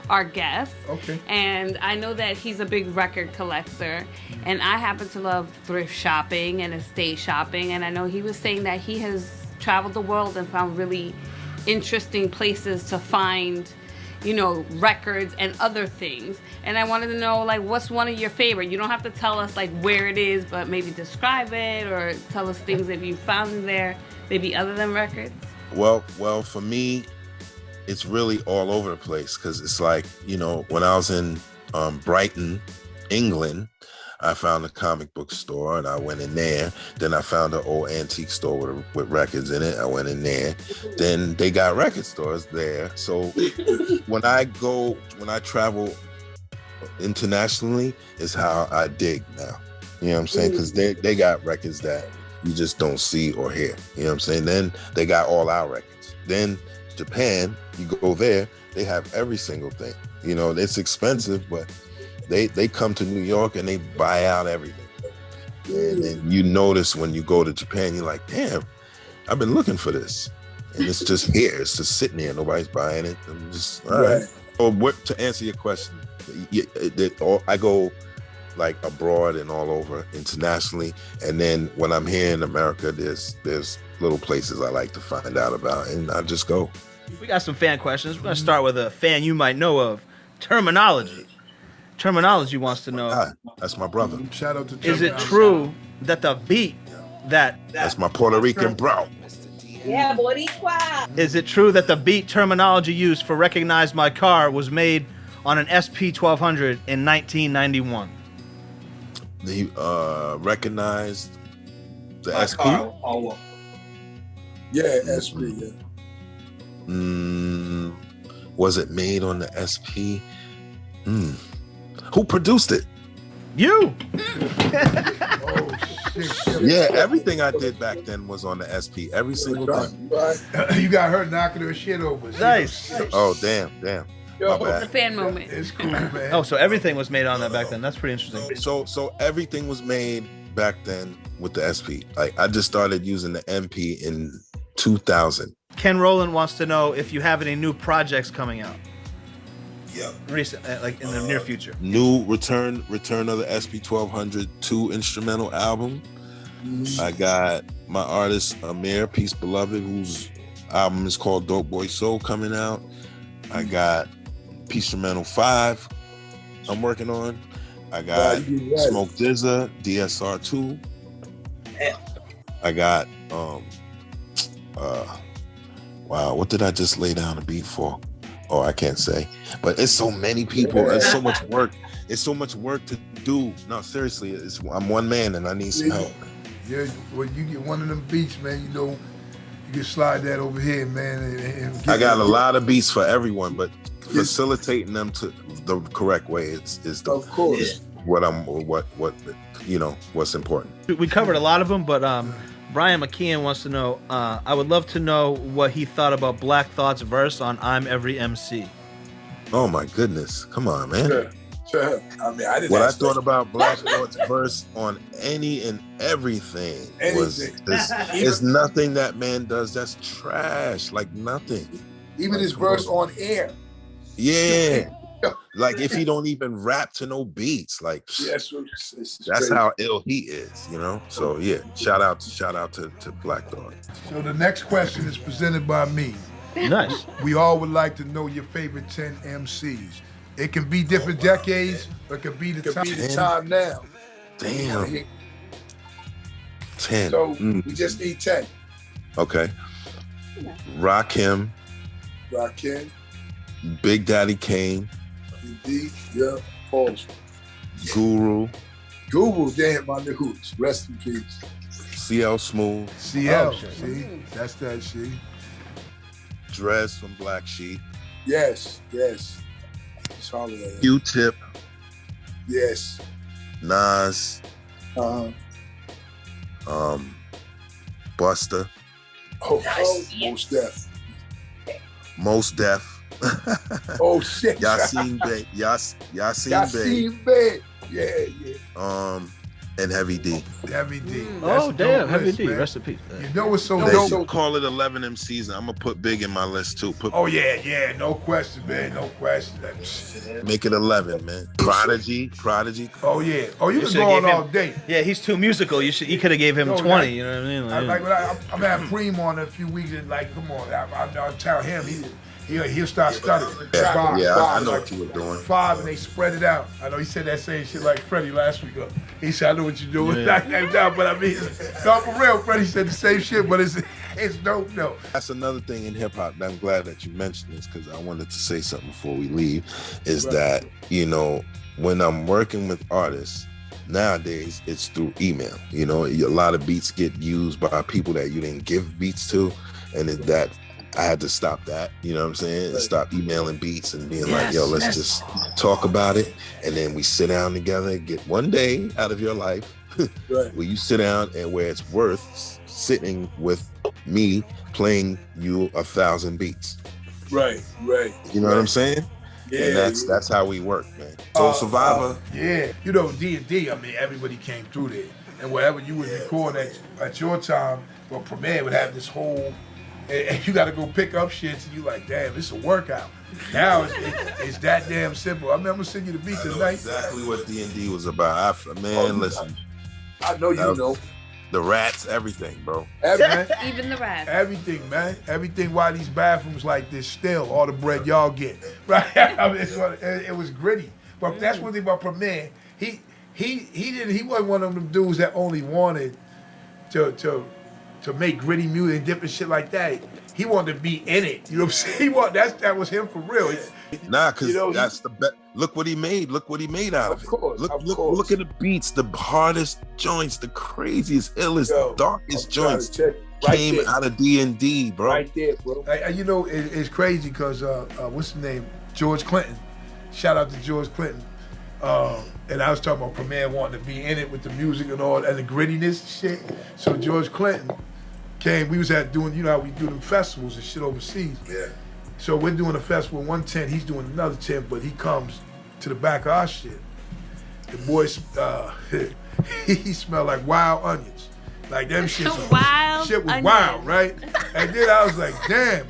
our guest. Okay. And I know that he's a big record collector, and I happen to love thrift shopping and estate shopping, and I know he was saying that he has traveled the world and found really interesting places to find records and other things. And I wanted to know, like, what's one of your favorite? You don't have to tell us, like, where it is, but maybe describe it or tell us things that you found in there, maybe other than records. Well, for me, it's really all over the place because it's like, when I was in Brighton, England, I found a comic book store and I went in there. Then I found an old antique store with records in it. I went in there. Then they got record stores there. So when I travel internationally is how I dig now. You know what I'm saying? Because they got records that you just don't see or hear. You know what I'm saying? Then they got all our records. Then Japan, you go there, they have every single thing. It's expensive, but they come to New York and they buy out everything. And then you notice when you go to Japan, you're like, damn, I've been looking for this. And it's just here. It's just sitting there. Nobody's buying it. I'm just, all right. So to answer your question, I go like abroad and all over internationally. And then when I'm here in America, there's little places I like to find out about, and I just go. We got some fan questions. We're going to start with a fan you might know of. Terminology. Terminology wants to know. That's my brother. Shout out to Is it true that the beat That's my Puerto Rican bro. Yeah, Boricua. Is it true that the beat terminology used for Recognize My Car was made on an SP 1200 in 1991? He recognized the SP? Yeah, SP, yeah. Was it made on the SP? Who produced it? You! Oh, shit. Yeah, everything I did back then was on the SP. Every single thing. You got her knocking her shit over. Nice. Oh, damn. My It's a bad. fan moment. It's cool, man. Oh, so everything was made on that back then. That's pretty interesting. So everything was made back then with the SP. Like I just started using the MP in 2000. Ken Rowland wants to know if you have any new projects coming out. Yeah. Recent, like in the near future. New return of the SP 1200 2 instrumental album. I got my artist Amir, Peace Beloved, whose album is called Dope Boy Soul, coming out. I got Peace Instrumental 5 I'm working on. I got Smoke Dizza, DSR 2. I got wow, what did I just lay down a beat for? Oh, I can't say. But it's so many people. It's so much work. It's so much work to do. No, seriously, I'm one man and I need some help. Yeah, when you get one of them beats, man, You can slide that over here, man. And I got a lot of beats for everyone, but facilitating them to the correct way is the, of course, what's important. We covered a lot of them, but Brian McKeon wants to know. I would love to know what he thought about Black Thought's verse on "I'm Every MC." Oh my goodness! Come on, man. Sure. I mean, I didn't. What I thought about Black Thought's verse on any and everything was there's nothing that man does that's trash. Like nothing. Even his verse on air. Yeah. Like if he don't even rap to no beats, like yes, that's how ill he is, you know. So yeah, shout out to Black Thought. So the next question is presented by me. Nice. We all would like to know your favorite 10 MCs. It can be different decades, or it could be the time now. Damn. 10. So we just need 10. Okay. Rakim. Big Daddy Kane. Indeed, yeah. Pause. Guru. Damn, my niggas. Rest in peace. CL Smooth. CL, see? That's that shit. Dress from Black Sheep. Yes. Q-Tip. Yes. Nas. Buster. Most Def. Oh shit. Yasin Bey. Yeah. And Heavy D. Heavy D. Oh damn, Heavy list, D. man. Rest in peace. You know what's so They dope? should call it 11 MCs. I'm gonna put Big in my list too. Oh yeah, no question, man, no question. Make it 11, man. Prodigy. Oh yeah. Oh, you can go on all day. Yeah, he's too musical. You could have gave him 20. You know what I mean? I'm gonna have Preem on in a few weeks, and like, come on, I'll tell him he'll start studying. I know what you were doing. 5, and they spread it out. I know he said that same shit like Freddie last week. He said, I know what you're doing. Yeah. But I mean, no, for real, Freddie said the same shit, but it's dope, though. That's another thing in hip hop. I'm glad that you mentioned this because I wanted to say something before we leave. Is that, when I'm working with artists, nowadays it's through email. A lot of beats get used by people that you didn't give beats to, and that I had to stop that, you know what I'm saying? And stop emailing beats and being like, yo, let's just talk about it. And then we sit down together, get one day out of your life where you sit down and where it's worth sitting with me playing you 1,000 beats. Right. You know what I'm saying? Yeah. And that's how we work, man. So Survivor. Yeah. D&D, I mean, everybody came through there. And wherever you would record at your time, or Premier would have this whole, and you got to go pick up shits, and you like, damn, this is a workout. Now it's that damn simple. I remember singing the beat tonight. Exactly what D&D was about. Listen. I know you know. The rats, everything, bro. Even the rats. Everything, man. Everything. Why these bathrooms like this still, all the bread y'all get, right? I mean, it was gritty. But that's one thing about Premier. He wasn't one of them dudes that only wanted to make gritty music and different shit like that. He wanted to be in it. You know what I'm saying? That was him for real. Nah, because that's the best. Look what he made. Look what he made out of it. Look at the beats, the hardest joints, the craziest, illest, darkest joints came out of D&D, bro. Right there, bro. It's crazy because what's the name? George Clinton. Shout out to George Clinton. And I was talking about Premier wanting to be in it with the music and all, and the grittiness and shit. So George Clinton came. We was doing, how we do them festivals and shit overseas. Yeah. So we're doing a festival, one tent, he's doing another tent, but he comes to the back of our shit. The boy, he smelled like wild onions. Like them shit was wild, right? And then I was like, damn,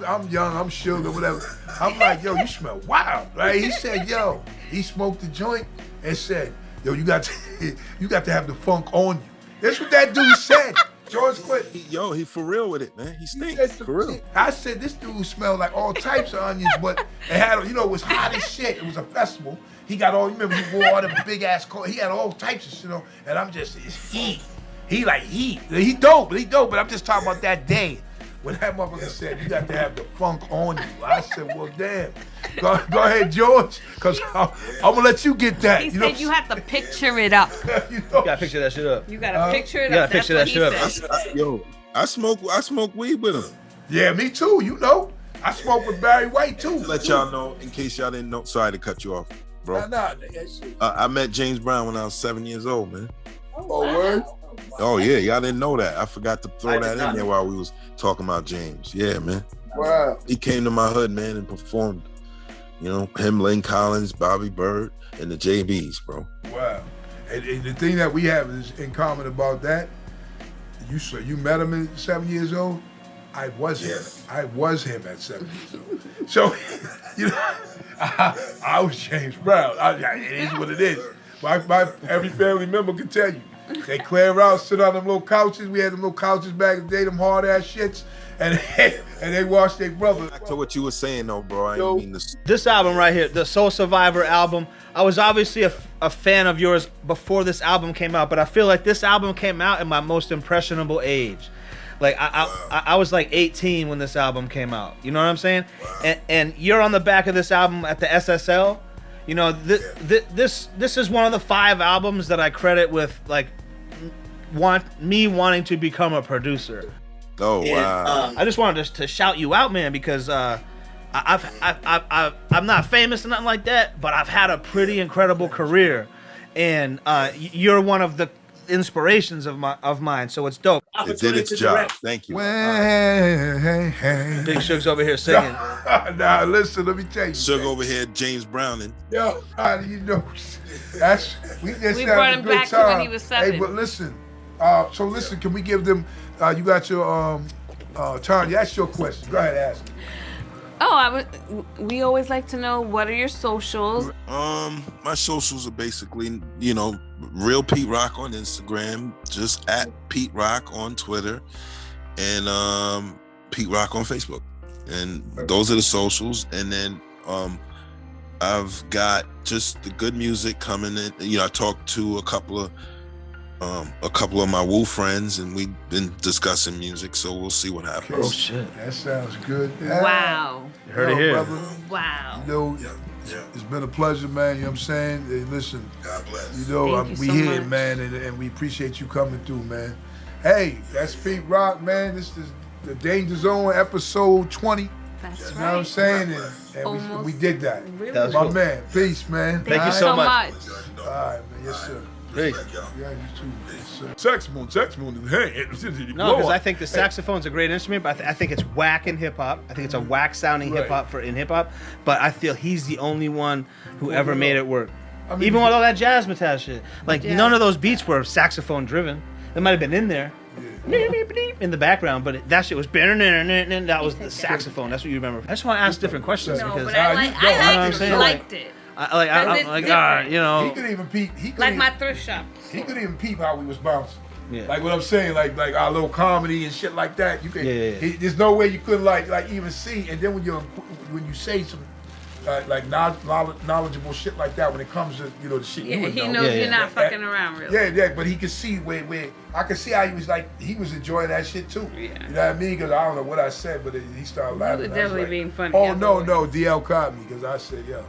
I'm young, I'm sugar, whatever. I'm like, yo, you smell wild, right? He said, yo, he smoked the joint and said, yo, you got to have the funk on you. That's what that dude said. George Clinton. He for real with it, man. He stinks, for real. I said, this dude smelled like all types of onions, but it had, it was hot as shit. It was a festival. He got all, remember, he wore all the big ass coat. He had all types of shit on, and I'm just, it's heat. He like heat. He dope, but I'm just talking about that day. when that motherfucker said you got to have the funk on you, I said, well, damn. Go ahead, George, because I'm gonna let you get that. He you know? said you have to picture it up. you know? You gotta picture that shit up. You gotta picture it you up. gotta picture That's that what shit he up. said. Yo, I smoke weed with him. Yeah, me too. You know, I smoke with Barry White too. To let y'all know, in case y'all didn't know. Sorry to cut you off, bro. Nah, that shit. I met James Brown when I was 7 years old, man. Oh, word? Oh yeah, y'all didn't know that. I forgot to throw that in there while we was talking about James. Yeah, man. Wow. He came to my hood, man, and performed. You know, him, Lynn Collins, Bobby Bird, and the JBs, bro. Wow. And the thing that we have is in common about that, you met him at 7 years old? I was him. I was him at 7 years old. So, you know, I was James Brown. It is what it is. Every family member can tell you. They clear out, sit on them little couches. We had them little couches back in the day, them hard ass shits, and they watched their brother. Back to what you were saying, though, bro. I didn't mean to. This album right here, the Soul Survivor album, I was obviously a fan of yours before this album came out, but I feel like this album came out in my most impressionable age. Like I was like 18 when this album came out. You know what I'm saying? And you're on the back of this album at the SSL. You know, this is one of the 5 albums that I credit with like wanting to become a producer. Oh wow! I just wanted to shout you out, man, because I'm not famous or nothing like that, but I've had a pretty incredible career, and you're one of the inspirations of mine. So it's dope. It did its job. Thank you. Big Suge's over here singing. Nah, listen, let me tell you. Suge over here, James Browning. Yo, how do you know? We just We had brought a him good back to when time. he was 7. Hey, but listen. So listen, can we give them? You got your Tanya. That's your question. Go ahead, ask. Oh, we always like to know, what are your socials? My socials are basically, you know, Real Pete Rock on Instagram, just at Pete Rock on Twitter, and Pete Rock on Facebook. And those are the socials. And then I've got just the good music coming in. You know, I talked to a couple of my Woo friends, and we've been discussing music, so we'll see what happens. Oh shit! That sounds good. Wow. You heard it here. Brother, Wow. you know, it's been a pleasure, man. You know what I'm saying? Hey, listen, God bless. you know, Thank you we so here, much. man, and we appreciate you coming through, man. Hey, that's Pete Rock, man. This is the Danger Zone, episode 20. That's You know what I'm right. saying? And Almost we did that. Really? That was My cool. man, peace, man. Thank you you so so much. much. All right, man. Yes, sir. Hey. Yeah, you too. Yes, sir. Sex moon. Hey, No, because I think the saxophone's a great instrument, but I think it's whack in hip hop. I think it's a whack sounding Right. hip hop in hip hop. But I feel he's the only one who ever made it work. I mean, Even with all that jazz metal shit, like Yeah. none of those beats were saxophone driven. They might have been in there, in the background, but that shit was that was the saxophone. That's what you remember. I just want to ask different questions No, because but I saying? liked it. I'm it's like, different. you know, He could even peep. Like my thrift shop. He could even peep how we was bouncing. Yeah. Like what I'm saying, like our little comedy and shit like that. You can. Yeah. There's no way you couldn't like even see. And then when you say some like knowledgeable shit like that, when it comes to the shit Yeah, you would he know. knows Yeah, you're yeah. not fucking around, really. Yeah, but he could see where I could see how he was enjoing that shit too. Yeah. You know what I mean? Because I don't know what I said, but he started laughing. were I was definitely like, being funny, Oh as no, always. DL caught me because I said yo.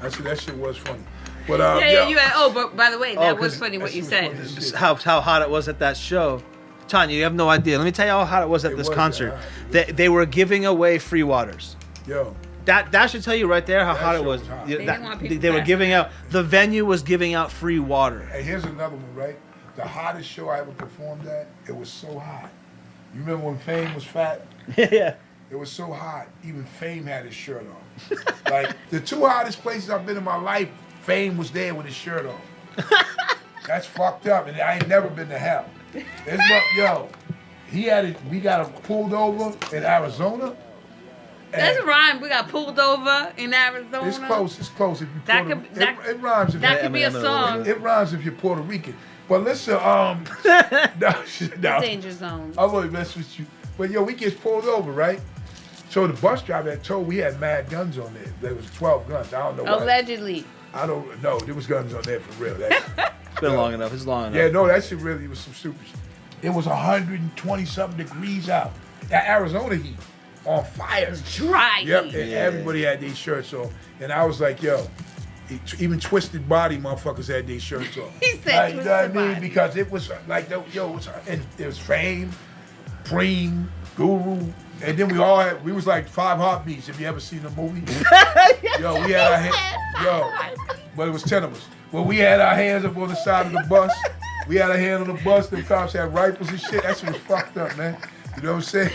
I said that shit was funny. But Yeah, you had, but by the way, that 'cause was funny what that you shit said. was funny. just how hot it was at that show. Tanya, you have no idea. Let me tell you how hot it was at It this was concert. that hot. They were giving away free waters. Yo. That should tell you right there how That hot it show was. was hot. Yeah, They that- didn't want people they were passing giving out. out. The venue was giving out free water. Hey, here's another one, right? The hottest show I ever performed at, it was so hot. You remember when Fame was fat? Yeah. It was so hot, even Fame had his shirt on. Like, the 2 hottest places I've been in my life, Fame was there with his shirt on. That's fucked up, and I ain't never been to hell. He had it, we got him pulled over in Arizona. That's and rhyme. We got pulled over in Arizona. It's close, If you That Puerto, could- that- it rhymes if That you, could be a song. it rhymes if you're Puerto Rican. But listen, no. Danger zone. I'm gonna mess with you. But yo, we get pulled over, right? So the bus driver had told we had mad guns on there. There was 12 guns. I don't know why. Allegedly. I don't know. There was guns on there for real. That, It's been long enough. It's long enough. yeah, no, that shit really was some stupid shit. It was 120 something degrees out. That Arizona heat on fire. Dry Yep, heat. and everybody had their shirts on. And I was like, yo, even Twisted Body motherfuckers had their shirts on. He said like, you know what I Twisted mean? Body. Because it was like, and it was Fame, Preem, Guru, and then we was like 5 Heartbeats. If you ever seen the movie, yo, we had our but it was 10 of us. Well, we had our hands up on the side of the bus. We had a hand on the bus. The cops had rifles and shit. That shit was fucked up, man. You know what I'm saying?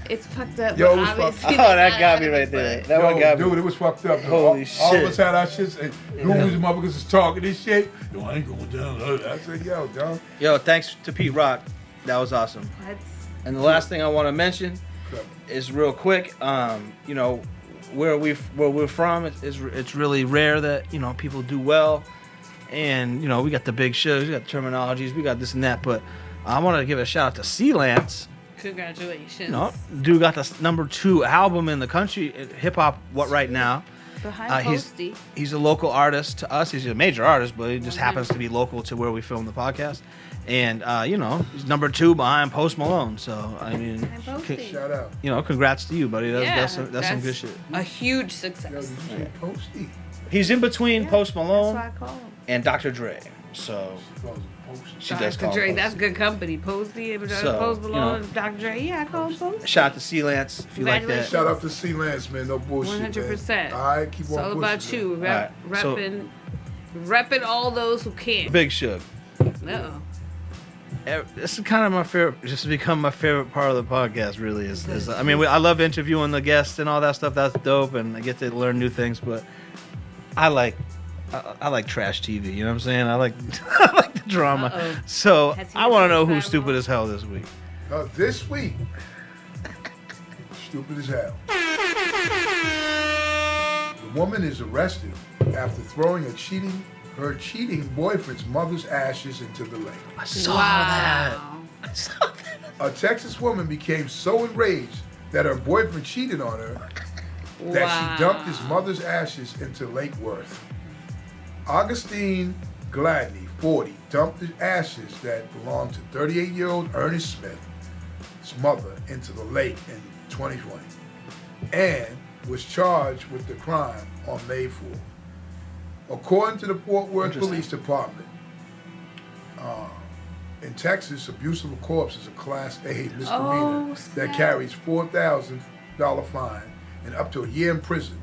It's fucked up. Yo, but it was obviously fucked Oh, they're that not got me having right there. fun. That one got Dude, me. it was fucked up. Holy all of shit. us had our shits, and Google's motherfuckers was talking this shit. Yo, I ain't going down. I said, yo, dog. Yo, thanks to Pete Rock. That was awesome. What? And the last thing I want to mention is real quick. You know, where we're from, it's really rare that people do well, and we got the big shows, we got terminologies, we got this and that. But I want to give a shout out to C-Lance. Congratulations. Dude got the #2 album in the country, hip hop. What right now? Behind Posty. He's a local artist to us. He's a major artist, but he just happens to be local to where we film the podcast. And he's #2 behind Post Malone. So I mean, Shout out. congrats to you, buddy. That's Yeah, that's some good shit. A huge Yo, success. you should Posty. He's in between Post That's Malone why I call him. and Dr. Dre. So she does call Dr. Dre, him that's Posty. good company. Posty, So, Post Malone, Dr. Dre. Yeah, I call him Posty. Shout out to C-Lance if you like that. Congratulations. Shout out to C-Lance, man. No bullshit, 100%. man. All right, keep It's on all pushing, about man. you. Alright, so- Repping all those who can't. Big Suge. Uh-oh. This is kind of my favorite. Just become my favorite part of the podcast. Really is I mean, I love interviewing the guests and all that stuff. That's dope, and I get to learn new things. But I like trash TV. You know what I'm saying? I like I like the drama. Uh-oh. So Has he I want to know been who's viral? stupid as hell this week. This week, stupid as hell. The woman is arrested after throwing her cheating boyfriend's mother's ashes into the lake. I saw that. Wow. A Texas woman became so enraged that her boyfriend cheated on her that she dumped his mother's ashes into Lake Worth. Augustine Gladney, 40, dumped the ashes that belonged to 38-year-old Ernest Smith's mother into the lake in 2020 and was charged with the crime on May 4. According to the Fort Worth Police Department, in Texas, abuse of a corpse is a Class A misdemeanor that carries $4,000 fine and up to a year in prison,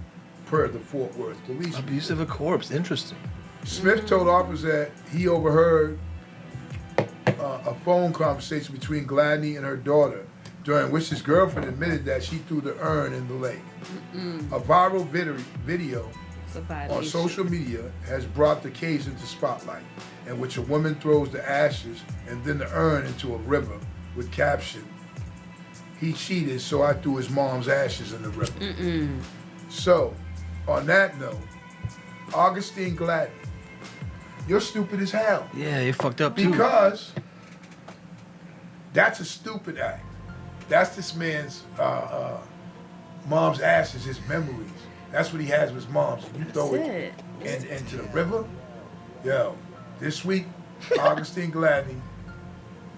per the Fort Worth Police. Abuse of a corpse. Interesting. Smith told officers that he overheard a phone conversation between Gladney and her daughter, during which his girlfriend admitted that she threw the urn in the lake. A viral video on social media has brought the case into spotlight, in which a woman throws the ashes and then the urn into a river with caption, "He cheated, so I threw his mom's ashes in the river." So, on that note, Augustine Gladney, you're stupid as hell. Yeah, you fucked up too. Because that's a stupid act. That's this man's mom's ashes, his memories. That's what he has with his mom's. And you throw it into the river. Yo, this week, Augustine Gladney,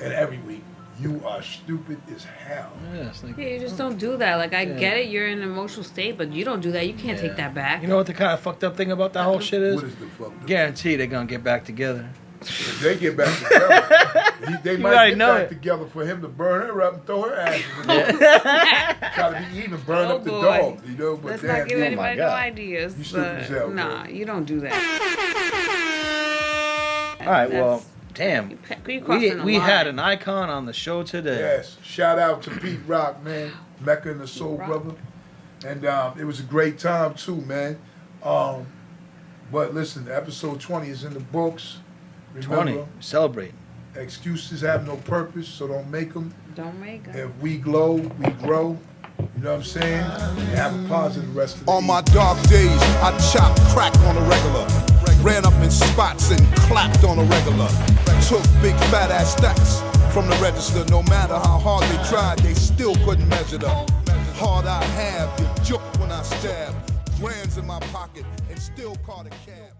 and every week, you are stupid as hell. Yeah, you just don't do that. Like, I get it, you're in an emotional state, but you don't do that. You can't take that back. You know what the kind of fucked up thing about that whole shit is? What is the fuck? Guarantee they're gonna get back together. If they get back together, they might already get know back it. together for him to burn her up and throw her ashes in there. Try to be even, burn up the boy. dog, you know? But Let's damn, not give you- anybody no ideas. You stupid as hell, Nah, bro. you don't do that. All right, well, damn. You crossing the We line. had an icon on the show today. Yes, shout out to Pete Rock, man, Mecca and the Soul Rock. Brother, and it was a great time too, man. But listen, episode 20 is in the books. Remember, 20. Celebrate. excuses have no purpose, so don't make them. Don't make it. If we glow, we grow. You know what I'm saying? And have a positive rest of the On my evening. dark days, I chopped crack on a regular. Ran up in spots and clapped on a regular. Took big fat ass stacks from the register. No matter how hard they tried, they still couldn't measure the hard I have. Get juked when I stab. Grands in my pocket and still caught a cab.